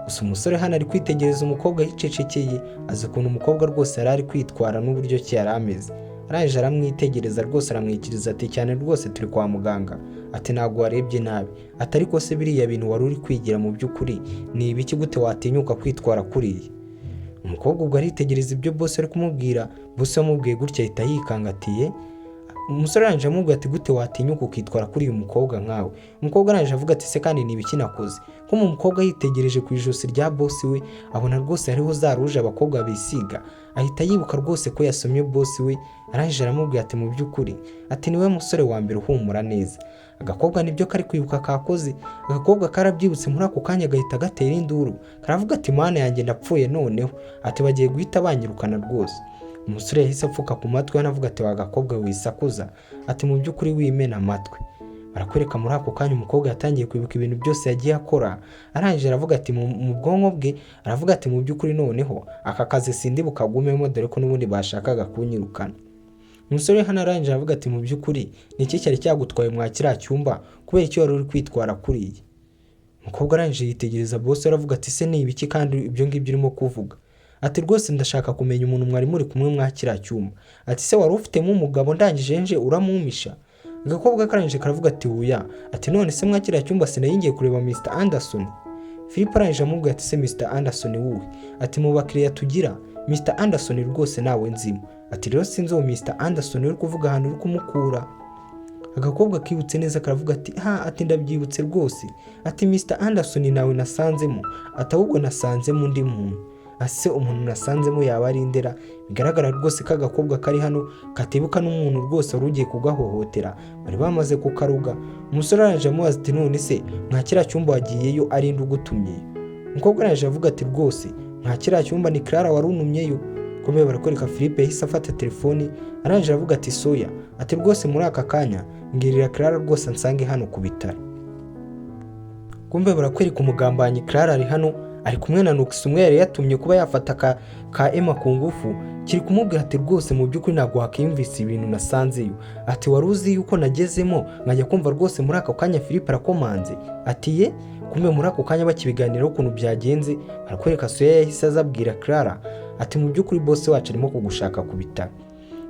Speaker 1: Gusa umusore hano ari kwitegereza umukobwa yicecekeye, azi ukuntu umukobwa rwose yari ari kwitwara n'uburyo ki yari ameze. arangije aramwitegereza rwose aramwikiriza ati cyane rwose turi kwa muganga, ati ntabwo warebye nabi, ati ariko se biriya bintu wari uri kwigira mu by'ukuri ni ibiki, gute watinyuka kwitwara kuriya? Umukobwa ubwo aritegereza ibyo boss ari kumubwira, boss amubwiye gutya ahita yikangatiye. Umusore arangije amubwira ati gute watinyuka ukitwara kuri uyu mukobwa nkawe? Umukobwa arangije avuga ati se kandi ni ibiki nakoze? Ko mu mukobwa yitegereje ku ijosi rya boss we abona rwose hariho za ruje abakobwa bisiga, ahita yibuka rwose ko yasomye boss we. Arangije aramubwira ati mu by'ukuri ati niwe musore wa mbere uhumura neza. Agakobwa nibyo kari kwibuka kakoze, agakobwa karabyibutse muri ako kanya gahita gatera induru, karavuga ati mana yanjye ndapfuye noneho, ati bagiye guhita banyirukana rwose. Umusore yahise apfuka ku matwi anavuga ati wa gakobwa wisakuza, ati mu by'ukuri wimena amatwi. Barakwereka muri ako kanya umukobwa yatangiye kwibuka ibintu byose yagiye akora, arangije aravuga ati mu bwonko bwe aravuga ati mu by'ukuri noneho aka kazi sindi bukagumemo dore ko n'ubundi bashakaga kunyirukana. Umusore hano arangije aravuga ati mu by'ukuri ni iki cyari cyagutwaye mwa kiriya cyumba, kubera icyo wari uri kwitwara kuriya? Umukobwa arangije yitegereza boss aravuga ati se ni ibiki kandi ibyo ngibyo urimo kuvuga? Ati rwose ndashaka kumenya umuntu mwari muri kumwe mwa kiriya cyumba, ati se wari ufitemo umugabo ndangije nje uramumisha? Agakobwa karangije karavuga ati uya, ati none se mwa kiriya cyumba sinayingiye kureba Mr Anderson? Philip arangije amubwira ati se Mr Anderson wuhe? Ati mu bakiriya tugira Mr Anderson rwose nawe nzimo, ati rero sinzi uwo Mr Anderson uri kuvuga ahantu uri kumukura. Agakobwa kibutse neza karavuga ati ati ndabyibutse rwose, ati Mr Anderson nawe nasanzemo, ati ahubwo nasanzemo undi muntu. Ase umuntu nasanzemo yaba ari Ndera? Bigaragara rwose ko agakobwa kari hano katibuka n'umuntu rwose wari ugiye kugahohotera, bari bamaze kukaruga. Umusore araje amubaza ati none se mwa kiriya cyumba wagiyeyo ari nde ugutumye? Umukobwa araje avuga ati rwose mwa kiriya cyumba ni Clara wari untumyeyo. Komeye barakwereka Philippe yahise afata telefoni, arangije avuga ati soya, ati rwose muri aka kanya mbwirira Clara rwose nsange hano ku bitaro. Kumbe barakwereka umugambanyi Clara ari hano ari kumwe na Nux umwe yari yatumye kuba yafata ka Emma ku ngufu, kiri kumubwira ati rwose mu by'ukuri ntabwo wakiyumvise ibintu nasanzeyo, ati wari uzi yuko nagezemo nkajya kumva rwose muri ako kanya Philippe arakomanze, ati ye. Kumbe muri ako kanya bakibiganiraho ukuntu byagenze, barakwereka soya yahise azabwira Clara ati mu by'ukuri boss wacu arimo kugushaka ku bitaro.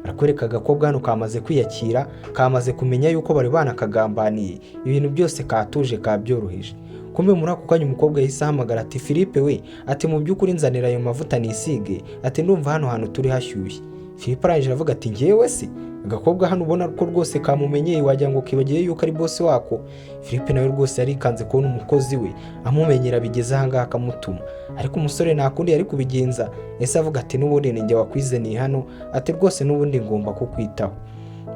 Speaker 1: Barakwereka agakobwa hano kamaze kwiyakira, kamaze kumenya yuko bari banakagambaniye, ibintu byose katuje kabyoroheje. Kumbe muri ako kanya umukobwa yahise ahamagara ati Philippe we, ati mu by'ukuri nzanira ayo mavuta nisige, ati ndumva hano hantu turi hashyushye. Philippe arangije avuga ati ngewe se? Agakobwa hano ubona ko rwose kamumenyeye wagira ngo kibagiye yuko ari boss wako. Philippe nawe rwose yarikanze kubona umukozi we amumenyera bigeze ahangaha akamutuma, ariko umusore nakundi yari kubigenza, ese avuga ati n'ubundi ninjye wakwizaniye hano, ati rwose n'ubundi ngomba kukwitaho.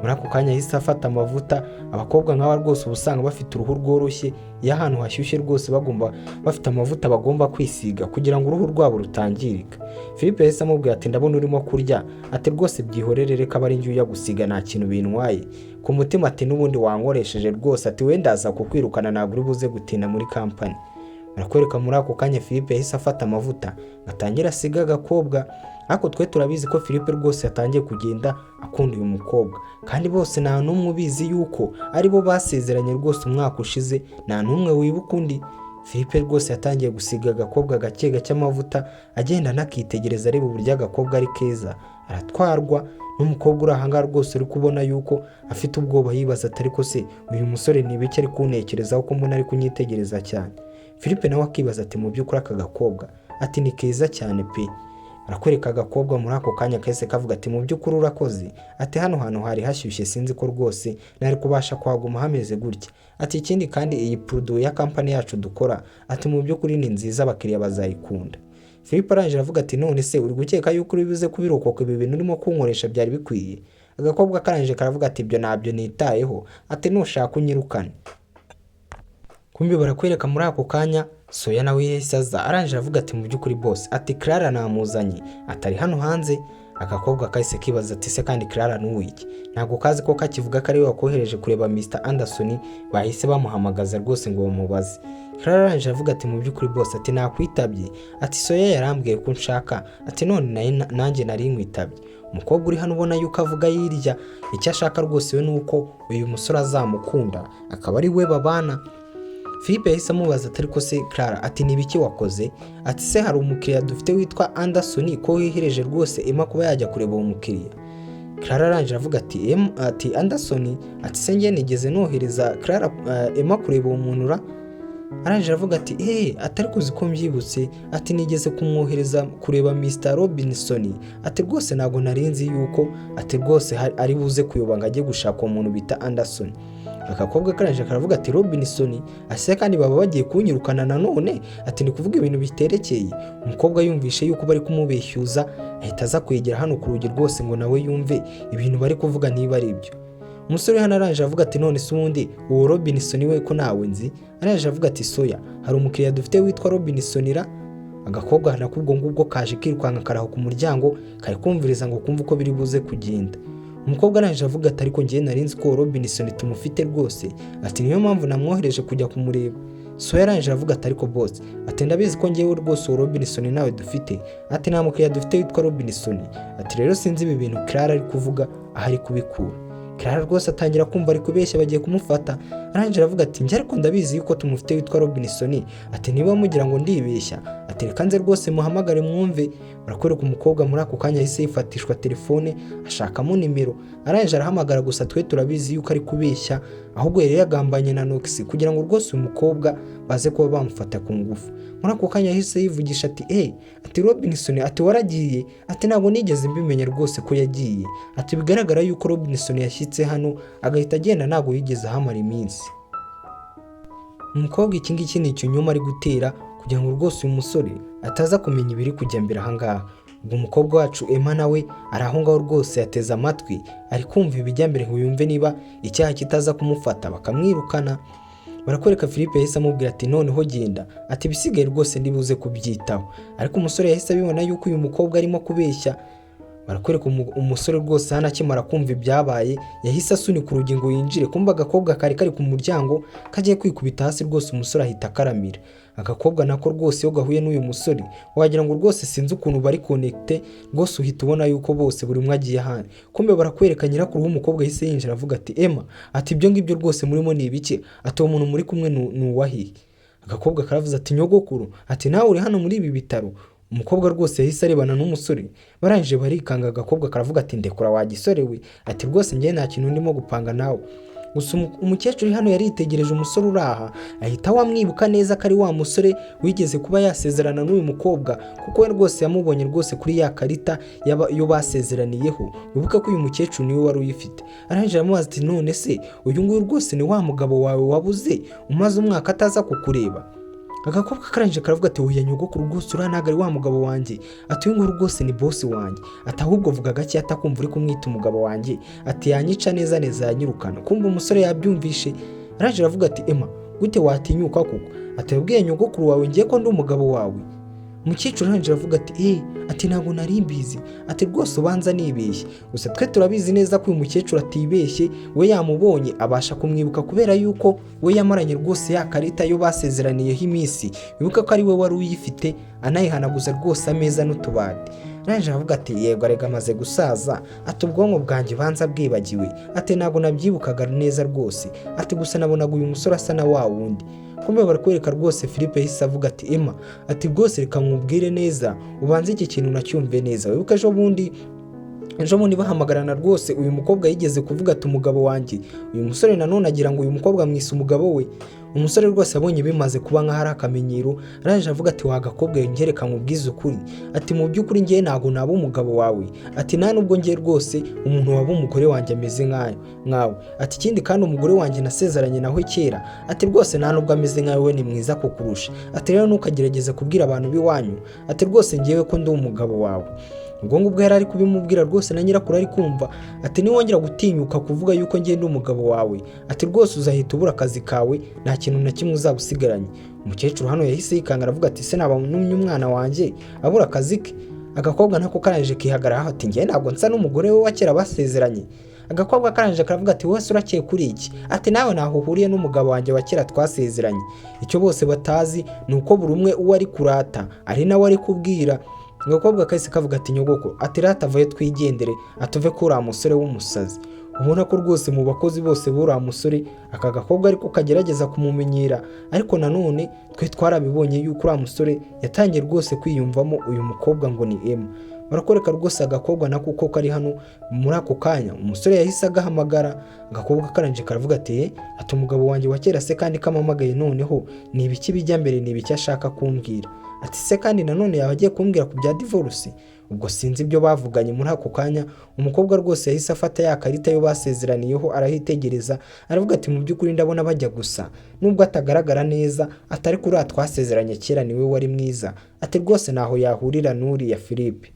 Speaker 1: Muri ako kanya yahise afata amavuta. Abakobwa nk'aba rwose ubusanga bafite uruhu rworoshye, iyo ahantu hashyushye rwose bagomba bafite amavuta bagomba kwisiga kugira ngo uruhu rwabo rutangirika. Philippe yahise amubwira ati ndabona urimo kurya, ati rwose byihorere reka bari njye uyagusiga nta kintu bintwaye. Ku mutima ati n'ubundi wankoresheje rwose, ati wenda aza kukwirukana ntabwo uri buze gutinda muri kampani. Barakwereka muri ako kanya Philippe yahise afata amavuta atangira asiga agakobwa, ariko twe turabizi ko Philippe rwose yatangiye kugenda akunda uyu mukobwa, kandi bose nta n'umwe ubizi yuko ari bo basezeranye rwose umwaka ushize, nta n'umwe wibuka undi. Philippe rwose yatangiye gusiga agakobwa gake gake amavuta, agenda anakitegereza areba uburyo agakobwa ari keza. Aratwarwa n'umukobwa uri ahangaha rwose uri kubona yuko afite ubwoba, yibaza ati ariko se uyu musore ni ibiki ari kuntekerezaho ko mbona ari kunyitegereza cyane? Philippe nawe akibaza ati mu by'ukuri aka gakobwa ati ni keza cyane pe. Arakwereka agakobwa muri ako kanya kahise kavuga ati mu by'ukuri urakoze, ati hano hantu hari hashyushye sinzi ko rwose nari kubasha kuhaguma hameze gutya, ati ikindi kandi iyi produit ya company yacu dukora, ati mu by'ukuri ni nziza abakiriya bazayikunda. Philippe arangije avuga ati none se uri gukeka yuko uri buze kubirokoka ibi bintu urimo kunkoresha byari bikwiye? Agakobwa karangije karavuga ati ibyo ntabyo nitayeho, ati nushaka unyirukane. Kumbe barakwereka muri ako kanya soya nawe yahise aza, arangije avuga ati mu by'ukuri boss, ati Clara namuzanye, atari hano hanze. Agakobwa kahise kibaza ati se kandi Clara n'uwiki? Ntabwo kazi ko kakivuga ko ari we wakohereje kureba Mr Anderson, bahise bamuhamagaza rwose ngo bamubaze. Clara arangije avuga ati mu by'ukuri boss, ati nakwitabye, ati soya yarambwiye ko nshaka, ati none nanjye nari nkwitabye. Umukobwa uri hano ubona yuko avuga yirya, icyo ashaka rwose we nuko uyu musore azamukunda akaba ari we babana. Philippe yahise amubaza ati ariko se Clara, ati ni ibiki wakoze? Ati se hari umukiriya dufite witwa Anderson ko wihireje rwose Emma kuba yajya kureba uwo mukiriya? Clara arangije avuga ati Anderson ati se njye nigeze nohereza Clara Emma kureba uwo muntu ra. Arangije avuga ati atari kuzi ko mbyibutse ati nigeze kumwohereza kureba Mr Robinson ati rwose ntago narinzi yuko ati rwose ari buze kuyoba ngo ajye gushaka umuntu bita Anderson. Akakobwa karangije karavuga ati Robinson ase kandi baba bagiye kunyirukana nanone ati ni kuvuga ibintu biterekeye. Umukobwa yumvishe yuko bari kumubeshyuza ahita aza kwegera hano ku rugi rwose ngo nawe yumve ibintu bari kuvuga niba ari ibyo. Umusore hano arangije avuga ati none se ubundi uwo Robinson we ko nawe nzi. Arangije avuga ati soya hari umukiriya dufite witwa Robinson ra. Agakobwa hana kubwo ngubwo kaje kirukanka karaho ku muryango kari kumviriza ngo kumva uko biri buze kugenda. Umukobwa arangije avuga ati ariko ngiye narinzi ko Robinson tumufite rwose ati niyo mpamvu namwohereje kujya kumureba. Soya arangije avuga ati ariko boss ati ndabizi ko ngiye rwose uwo Robinson nawe dufite ati nta mukiriya dufite witwa Robinson ati rero sinzi ibi bintu Clara ari kuvuga ahari kubikura. Clara rwose atangira kumva ari kubeshya bagiye kumufata. Arangije avuga ati njye ariko ndabizi yuko tumufite witwa Robinson ati niba mugira ngo ndibeshya ati reka nze rwose muhamagare mwumve. Barakwereka umukobwa muri ako kanya yahise yifatishwa telefone ashakamo nimero. Arangije arahamagara gusa twe turabizi yuko ari kubeshya ahubwo yari yagambanye na Nox kugira ngo rwose uyu mukobwa baze kuba bamufata ku ngufu. Muri ako kanya yahise yivugisha ati ati Robinson ati waragiye ati ntabwo nigeze mbimenya rwose ko yagiye ati bigaragara yuko Robinson yashyitse hano agahita agenda ntabwo yigeze ahamara iminsi. Umukobwa iki ngiki ni ikinyoma ari gutera kugira ngo rwose uyu musore ataza kumenya ibiri kujya mbere ahangaha. Ubwo umukobwa wacu Emma nawe ari aho ngaho rwose yateze amatwi ari kumva ibijya mbere ngo yumve niba icyaha kitaza kumufata bakamwirukana. Barakwereka Philippe yahise amubwira ati noneho genda ati bisigaye rwose ndibuze kubyitaho. Ariko umusore yahise abibona yuko uyu mukobwa arimo kubeshya. Barakwereka umusore rwose hana akimara kumva ibyabaye yahise asunika urugi ngo yinjire kumva agakobwa kari ku muryango kagiye kwikubita hasi rwose umusore ahita akaramira. Agakobwa nako rwose iyo gahuye n'uyu musore wagira ngo rwose sinzi ukuntu bari connecte rwose uhita ubona yuko bose buri umwe agiye ahandi. Kumbe barakwereka nyirakuru w'umukobwa yahise yinjira avuga ati Emma ati ibyo ngibyo rwose murimo ni ibiki ati uwo muntu muri kumwe ni uwahiye. Agakobwa karavuze ati nyogokuru ati nawe uri hano muri ibi bitaro. Umukobwa rwose yahise arebana n'umusore barangije barikanga. Agakobwa karavuga ati ndekura wa gisore we ati rwose njye nta kintu ndimo gupanga nawe. Gusa umukecuru hano yaritegereje umusore uraha ahita wamwibuka neza ko ari wa musore wigeze kuba yasezerana n'uyu mukobwa kuko we rwose yamubonye rwose kuri ya karita yo basezeraniyeho. Wibuka ko uyu mukecuru niwe wari uyifite. Arangije aramubaza ati none se uyu nguyu rwose ni wa mugabo wawe wabuze umaze umwaka ataza kukureba. Agakobwa karangije karavuga ati oya nyogokuru rwose uriya ntabwo ari wa mugabo wanjye ati uyu nguyu rwose ni boss wanjye ati ahubwo vuga gake atakumva uri kumwita umugabo wanjye ati yanyica neza neza yanyirukana. Kumva umusore yabyumvishe arangije aravuga ati Emma gute watinyuka kuko ati yabwiye nyogokuru wawe ngiye ko ndi umugabo wawe. Umukecuru arangije aravuga ati ati ntabwo nari mbizi ati rwose ubanza nibeshye. Gusa twe turabizi neza ko uyu mukecuru atibeshye we yamubonye abasha kumwibuka kubera yuko we yamaranye rwose ya karita yo basezeraniyeho iminsi. Wibuka ko ari we wari uyifite anayihanaguza rwose ameza n'utubati. Arangije aravuga ati yego arega amaze gusaza ati ubwonko bwanjye banza bwibagiwe ati ntabwo nabyibukaga neza rwose ati gusa nabonaga uyu musore asa na wa wundi. Kumbe barakwereka rwose Philippe yahise avuga ati Emma ati rwose reka nkubwire neza ubanze iki kintu nacyumve neza. Wibuka ejo bundi bahamagarana rwose uyu mukobwa yigeze kuvuga ati umugabo wanjye. Uyu musore nanone agira ngo uyu mukobwa amwise umugabo we. Umusore rwose abonye bimaze kuba nk'ahari akamenyero arangije avuga ati wagakobwa ngereka nkubwize ukuri ati mu by'ukuri ngiye ntabwo naba umugabo wawe ati nta nubwo ngiye rwose umuntu waba umugore wanjye ameze nkawe ati ikindi kandi umugore wanjye nasezeranye nawe kera ati rwose nta nubwo ameze nkawe we ni mwiza kukurusha ati rero ntukagerageze kubwira abantu b'iwanyu ati rwose ngiyewe ko ndi umugabo wawe. Ubwo ngubwo yari ari kubimubwira rwose na nyirakuru ari kumva ati niwongera gutinyuka kuvuga yuko ngende umugabo wawe ati rwose uzahita ubura akazi kawe nta kintu na kimwe uzabusigaranye. Umukecuru hano yahise yikanga aravuga ati se naba numye umwana wanjye abura akazi ke. Agakobwa nako karangije kihagarara ati ngiye ntabwo nsa n'umugore we wa kera basezeranye. Agakobwa karangije karavuga ati wese urakeye kuri iki ati nawe naho uhuriye n'umugabo wanjye wa kera twasezeranye. Icyo bose batazi ni uko buri umwe uwo ari kurata ari nawe ari kubwira. Agakobwa kahise kavuga ati nyogoko ati ratavuye twigendere atuve ko uriya musore w'umusazi. Ubona ko rwose mu bakozi bose b'uriya musore aka gakobwa ariko kagerageza kumumenyera ariko nanone twe twarabibonye yuko uriya musore yatangiye rwose kwiyumvamo uyu mukobwa ngo ni Emma. barakwereka rwose agakobwa nako ko kari hano muri ako kanya. Umusore yahise agahamagara, agakobwa karangije karavuga ati umugabo wanjye wa kera se kandi kamamagaye noneho ni ibiki bijya mbere, ni ibiki ashaka kumbwira. Ati se kandi nanone yaba agiye kumbwira ku bya divorce. Ubwo sinzi ibyo bavuganye muri ako kanya. Umukobwa rwose yahise afata ya karita yo basezeraniyeho arahitegereza, aravuga ati mu by'ukuri ndabona bajya gusa, nubwo atagaragara neza, atari kuri twasezeranye kera niwe wari mwiza. Ati rwose naho yahurira n'uriya Philippe.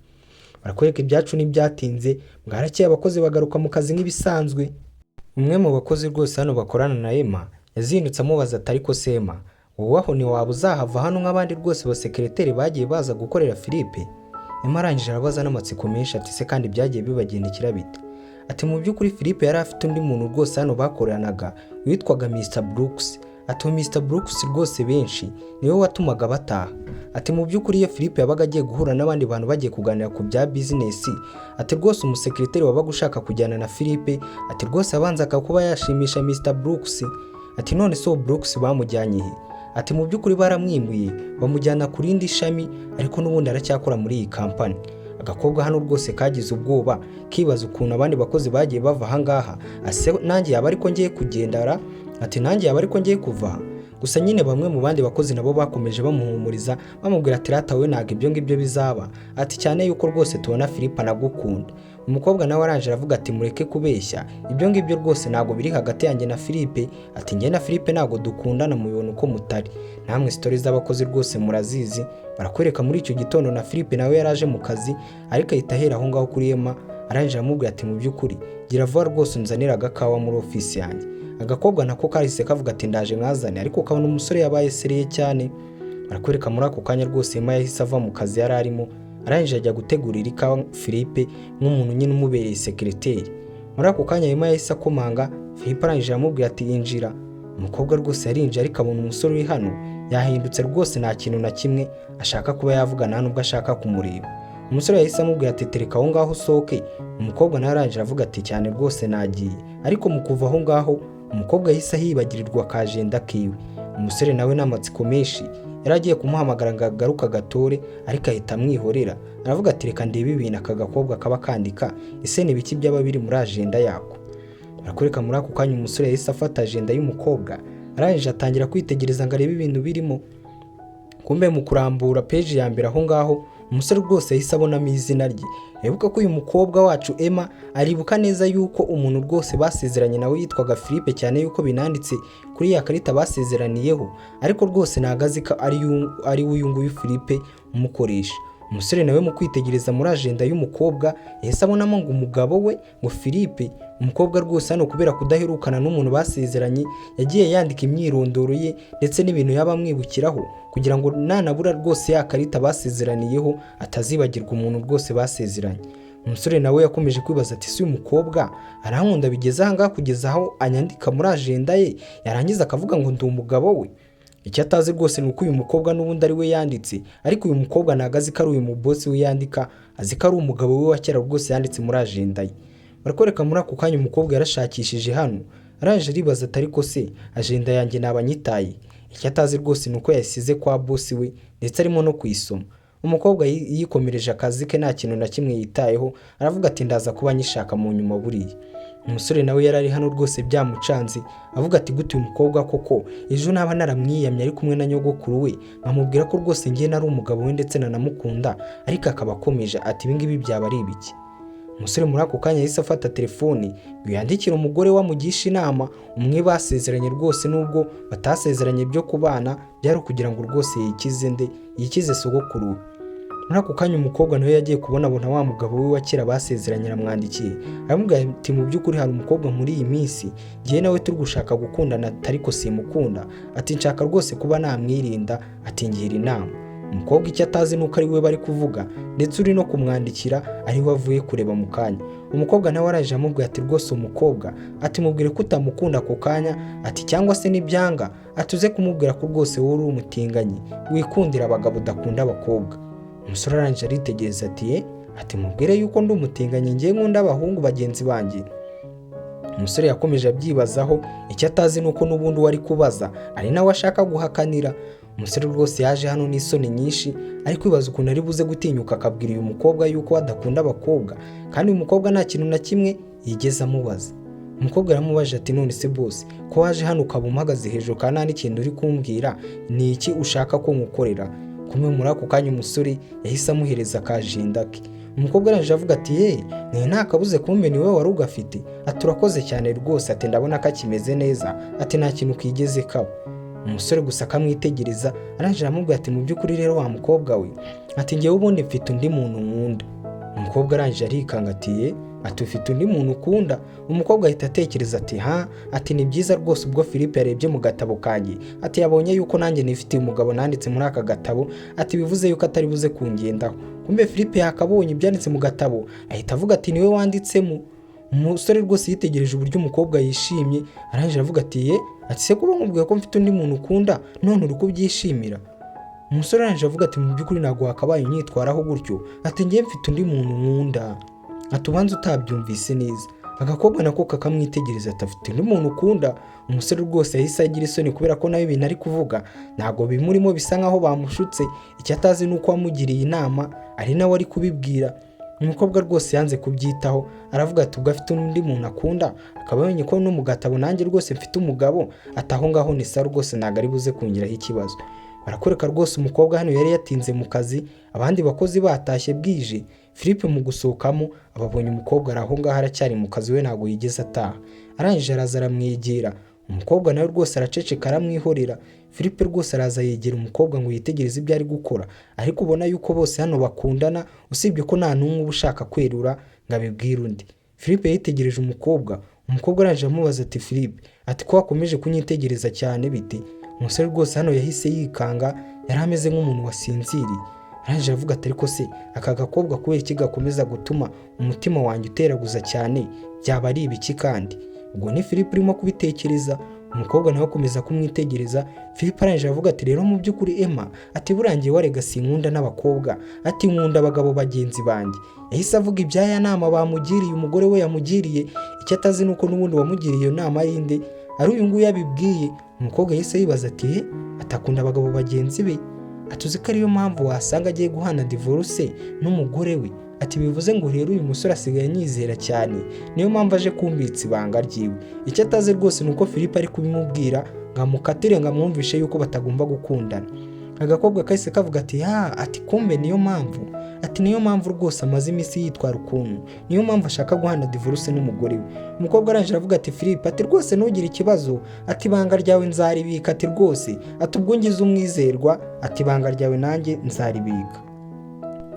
Speaker 1: Barakwereka ibyacu n'ibyatinze, bwarakeye abakozi bagaruka mu kazi nk'ibisanzwe. Umwe mu bakozi rwose hano bakorana na Emma yazindutse amubaza ati ariko se Emma, wowe aho ni waba uzahava hano nk'abandi rwose basekreteri bagiye baza gukorera Philippe? Emma arangije arabaza n'amatsiko menshi ati se kandi byagiye bibagendekera bite? Ati mu by'ukuri Philippe yari afite undi muntu rwose hano bakoranaga witwaga Mr Brooks. Ati Mr Brooks rwose benshi niwe watumaga bataha. Ati mu by'ukuri iyo Philippe yabaga agiye guhura n'abandi bantu bagiye kuganira ku bya business, ati rwose umusekreteri wabaga ushaka kujyana na Philippe, ati rwose abanzaga kuba yashimisha Mr Brooks. Ati none so Brooks bamujyanye he? Ati mu by'ukuri baramwimbuye bamujyana ku rindi shami, ariko n'ubundi aracyakora muri iyi kampani. Agakobwa hano rwose kagize ubwoba kibaza ukuntu abandi bakozi bagiye bava aha ngaha, ase nanjye yaba ariko ngiye kugendara. Ati nanjye yaba ariko ngiye kuva. Gusa nyine bamwe mu bandi bakozi nabo bakomeje bamuhumuriza bamubwira ati rata we ntabwo ibyo ngibyo bizaba, ati cyane yuko rwose tubona Philippe anagukunda. Umukobwa nawe aranje aravuga ati mureke kubeshya, ibyo ngibyo rwose ntabwo biri hagati yanjye na Philippe. Ati njye na Philippe ntabwo dukundana mubibona uko mutari, namwe stories z'abakozi rwose murazizi. Barakwereka muri icyo gitondo na Philippe nawe yaraje mu kazi, ariko ahita ahera aho ngaho kuri Emma, aranje aramubwira ati mu by'ukuri gira vuba rwose unzanira agakawa muri office yanjye. Agakobwa nako kahise kavuga ati ndaje nkazane, ariko kabona umusore yabaye seriye cyane. Barakwereka muri ako kanya rwose Emma yahise ava mu kazi yari arimo, arangije ajya gutegurira ikawa Philippe nk'umuntu nyine umubereye sekreteri. Muri ako kanya Emma yahise akomanga, Philippe arangije aramubwira ati injira. Umukobwa rwose yarinje, ariko abona umusore uri hano yahindutse rwose, nta kintu na kimwe ashaka kuba yavugana nubwo ashaka kumureba. Umusore yahise amubwira ati tereka aho ngaho usohoke. Umukobwa nawe arangije avuga ati cyane rwose nagiye, ariko mu kuva aho ngaho umukobwa yahise hibagirirwa kajenda kiwe. Umusore nawe n'amatsiko menshi yaragiye kumuhamagara ngo agaruka gatore, ariko ahita amwihorera, aravuga ati reka ndebe ibintu aka gakobwa kaba kandika, ese ni biki byaba biri muri agenda yako. Barakwereka muri ako kanya umusore yahise afata agenda y'umukobwa, arangije atangira kwitegereza ngo arebe ibintu birimo. Kumbe mu kurambura page ya mbere aho ngaho umusore rwose yahise abonamo izina rye. Yabuka ko uyu mukobwa wacu Emma aribuka neza yuko umuntu rwose basezeranye nawe yitwaga Philippe, cyane yuko binanditse kuri ya karita basezeraniyeho, ariko rwose nagazi ko ari uyu nguyu Philippe umukoresha. Umusore nawe mu kwitegereza muri agenda y'umukobwa yahise abonamo ngo umugabo we ngo Philippe. Umukobwa rwose hano kubera kudaherukana n'umuntu basezeranye yagiye yandika imyirondoro ye ndetse n'ibintu yaba amwibukiraho, kugira ngo nanabura rwose ya karita basezeraniyeho atazibagirwa umuntu rwose basezeranye. Umusore nawe yakomeje kwibaza ati si uyu mukobwa arankunda bigeze aha ngaha kugeza aho anyandika muri agenda ye, yarangiza akavuga ngo ndi umugabo we. Icyo atazi rwose ni uko uyu mukobwa n'ubundi ari we yanditse, ariko uyu mukobwa ntabwo azi ko ari uyu mubosi we yandika, azi ko ari umugabo we wa kera rwose yanditse muri agenda ye. Barakwereka muri ako kanya umukobwa yarashakishije hano, araje aribaza ati ariko se agenda yanjye naba nyitaye. Icyo atazi rwose ni uko yasize kwa bosi we ndetse arimo no kuyisoma. Umukobwa yikomereje akazi ke nta kintu na kimwe yitayeho, aravuga ati ndaza kuba nyishaka mu nyuma buriya. Umusore nawe yarari hano rwose byamucanze, avuga ati gute uyu mukobwa koko ejo naba naramwiyamye ari kumwe na nyogokuru we, nkamubwira ko rwose ngiye nari umugabo we ndetse nanamukunda, ariko akaba akomeje ati ibingibi byaba ari ibiki. Umusore muri ako kanya yahise afata telefoni ngo yandikire umugore wamugisha inama, umwe basezeranye rwose nubwo batasezeranye byo kubana, byari kugira ngo rwose yikize sogokuru we. Muri ako kanya umukobwa nawe yagiye kubona wa mugabo we wa kera basezeranye aramwandikiye, aramubwira ati mu by'ukuri hari umukobwa muri iyi minsi ngiye nawe turi gushaka gukundana ariko simukunda, ati nshaka rwose kuba namwirinda, ati ngira inama. Umukobwa icyo atazi nuko ari we bari kuvuga ndetse uri no kumwandikira ari we avuye kureba mu kanya. Umukobwa nawe araje amubwira ati rwose umukobwa ati mubwire ko utamukunda ako kanya, ati cyangwa se nibyanga atuze kumubwira ko rwose wowe uri umutinganyi wikundira abagabo udakunda abakobwa. Umusore arangije aritegereza ati mubwire yuko ndi umutinganyi ngiye nkunda abahungu bagenzi banjye. Umusore yakomeje abyibazaho, icyo atazi nuko n'ubundi wari kubaza ari nawe ashaka guhakanira. Umusore rwose yaje hano n'isoni nyinshi ari kwibaza ukuntu ari buze gutinyuka akabwira uyu mukobwa yuko adakunda abakobwa, kandi uyu mukobwa nta kintu na kimwe yigeze amubaza. Umukobwa yaramubaje ati none se boss ko waje hano ukaba umuhagaze hejuru kandi nta n'ikintu uri kumbwira, ni iki ushaka ko nkukorera? Kumwe muri ako kanya umusore yahise amuhereza akajinda ke. Umukobwa araje avuga ati nta kabuze kumbe ni wowe wari ugafite, ati urakoze cyane rwose, ati ndabona ko kimeze neza, ati nta kintu kigeze kaba. Umusore gusa akamwitegereza araje aramubwira ati mu by'ukuri rero wa mukobwa we, ati ngewe ubundi mfite undi muntu nkunda. Umukobwa arangije arikanga ati ufite undi muntu ukunda? Umukobwa ahita atekereza ati ni byiza rwose. Ubwo Philippe yarebye mu gatabo kanjye ati yabonye yuko nanjye nifitiye umugabo nanditse muri aka gatabo, ati bivuze yuko atari buze kungendaho. Kumbe Philippe yakabonye ibyanditse mu gatabo ahita avuga ati niwe wanditsemo. Umusore rwose yitegereje uburyo umukobwa yishimye arangije avuga ati se kuba nkubwiye ko mfite undi muntu ukunda none uri kubyishimira? Umusore arangije avuga ati mu by'ukuri ntabwo wakabaye unyitwaraho gutyo, ati ngiye mfite undi muntu nkunda, ati ubanza utabyumvise neza. Agakobwa nako kakamwitegereza ati afite undi muntu ukunda. Umusore rwose yahise agira isoni kubera ko nawe ibintu ari kuvuga ntabwo bimurimo, bisa nkaho bamushutse. Icyo atazi ni uko wamugiriye inama ari nawe ari kubibwira. Umukobwa rwose yanze kubyitaho aravuga ati ubwo afite undi muntu akunda akaba yabonye ko no mu gatabo nanjye rwose mfite umugabo, ati aho ngaho ni sa rwose ntabwo ari buze kungiraho ikibazo. Barakoreka rwose umukobwa hano yari yatinze mu kazi, abandi bakozi batashye bwije. Philippe mu gusohokamo ababonye umukobwa araho ngaho aracyari mu kazi, we ntabwo yigeze ataha. Arangije araza aramwegera, umukobwa nawe rwose araceceka aramwihorera. Philippe rwose araza yegera umukobwa ngo yitegereze ibyo ari gukora, ariko ubona yuko bose hano bakundana usibye ko nta n'umwe uba ushaka kwerura ngo abibwire undi. Philippe yitegereje umukobwa arangije amubaza ati Philippe, ati ko wakomeje kunyitegereza cyane bite? Umusore rwose hano yahise yikanga, yari ameze nk'umuntu wasinziriye. Arangije avuga ati ariko se aka gakobwa kubera iki gakomeza gutuma umutima wanjye uteraguza cyane, byaba ari ibiki kandi? Ubwo ni Philippe urimo kubitekereza. Umukobwa nawe akomeza kumwitegereza. Philippe arangije avuga ati rero mu by'ukuri Emma, ati burangiye warega sinkunda n'abakobwa, ati nkunda abagabo bagenzi banjye. Yahise avuga ibyaya nama bamugiriye, umugore we yamugiriye. Icyo atazi nuko n'ubundi wamugiriye iyo nama yinde ari uyu nguyu yabibwiye. Umukobwa yahise yibaza ati atakunda abagabo bagenzi be, atuzi ko ariyo mpamvu wasanga agiye guhana divorce n'umugore we. Ati bivuze ngo rero uyu musore asigaye anyizera cyane, niyo mpamvu aje kumbitsa ibanga ryiwe. Icyo atazi rwose nuko Philippe ari kubimubwira ngo amukatire ngo amwumvishe yuko batagomba gukundana. Agakobwa kahise kavuga ati kumbe niyo mpamvu, ati niyo mpamvu rwose amaze iminsi yitwara ukuntu, niyo mpamvu ashaka guhana divorce n'umugore we. Umukobwa arangije avuga ati Philippe, ati rwose ntugire ikibazo, ati ibanga ryawe nzaribika, ati rwose ati ubwo ngize umwizerwa, ati ibanga ryawe nanjye nzaribika.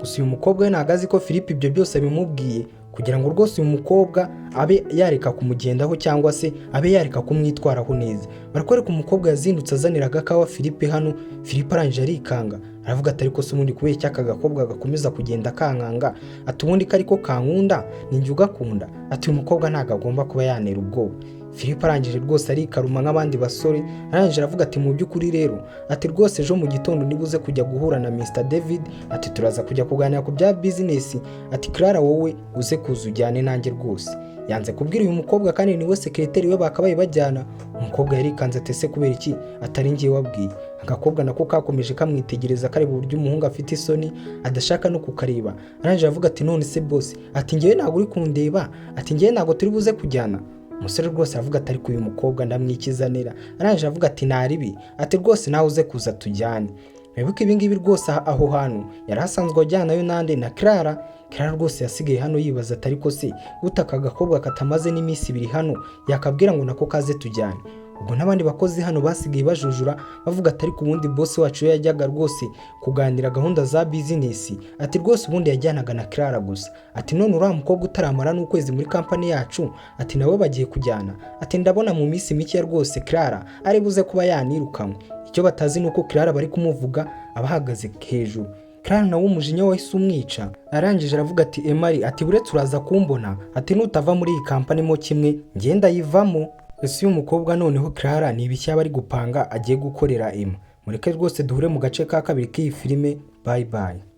Speaker 1: Gusa uyu mukobwa we ntabwo azi ko Philippe ibyo byose abimubwiye kugira ngo rwose uyu mukobwa abe yareka kumugendaho cyangwa se abe yareka kumwitwaraho neza. Barakwereka umukobwa yazindutse azanira agakawa Philippe hano. Philippe arangije arikanga aravuga ati ariko se ubundi kubera iki aka gakobwa gakomeza kugenda kankanga, ati ubundi ko ariko kankunda ninjye ugakunda, ati uyu mukobwa ntabwo agomba kuba yanera ubwoba. Philippe arangije rwose arikaruma nk'abandi basore, arangije aravuga ati mu by'ukuri rero, ati rwose ejo mu gitondo nibuze kujya guhura na Mr David, ati turaza kujya kuganira ku bya business, ati Clara wowe uze kuza ujyane nanjye rwose. Yanze kubwira uyu mukobwa kandi niwe sekreteri we bakabaye bajyana. Umukobwa yarikanze ati se kubera iki atari ngiye wabwiye? Agakobwa nako kakomeje kamwitegereza kareba uburyo umuhungu afite isoni adashaka no kukareba. Arangije avuga ati none se boss, ati ngewe ntabwo uri kundeba, ati ngewe ntabwo turi buze kujyana. Umusore rwose avuga ati ariko uyu mukobwa ndamwikizanira. Arangije avuga ati naribi, ati rwose nawe uze kuza tujyane. Mwibuke ibi ngibi rwose aho hantu yari asanzwe ajyanayo nande na Clara. Clara rwose yasigaye hano yibaza ati ariko se utaka agakobwa katamaze n'iminsi 2 hano yakabwira ngo nako kaze tujyane. Ubwo n'abandi bakozi hano basigaye bajujura bavuga ati ariko ubundi boss wacu yajyaga rwose kuganira gahunda za business, ati rwose ubundi yajyanaga na Clara gusa, ati none uriya mukobwa utaramara n'ukwezi muri company yacu, ati nawe bagiye kujyana, ati ndabona mu minsi mike rwose Clara ari buze kuba yanirukanwe. Icyo batazi nuko Clara bari kumuvuga abahagaze hejuru. Clara nawe umujinya wahise umwica. Arangije aravuga ati Emari, ati buretse uraza kumbona, ati nutava muri iyi company mo kimwe ngenda yivamo. Ese uyu mukobwa noneho Clara ni ibiki aba ari gupanga agiye gukorera Emma? Mureke rwose duhure mu gace ka kabiri k'iyi filime. Bye bye.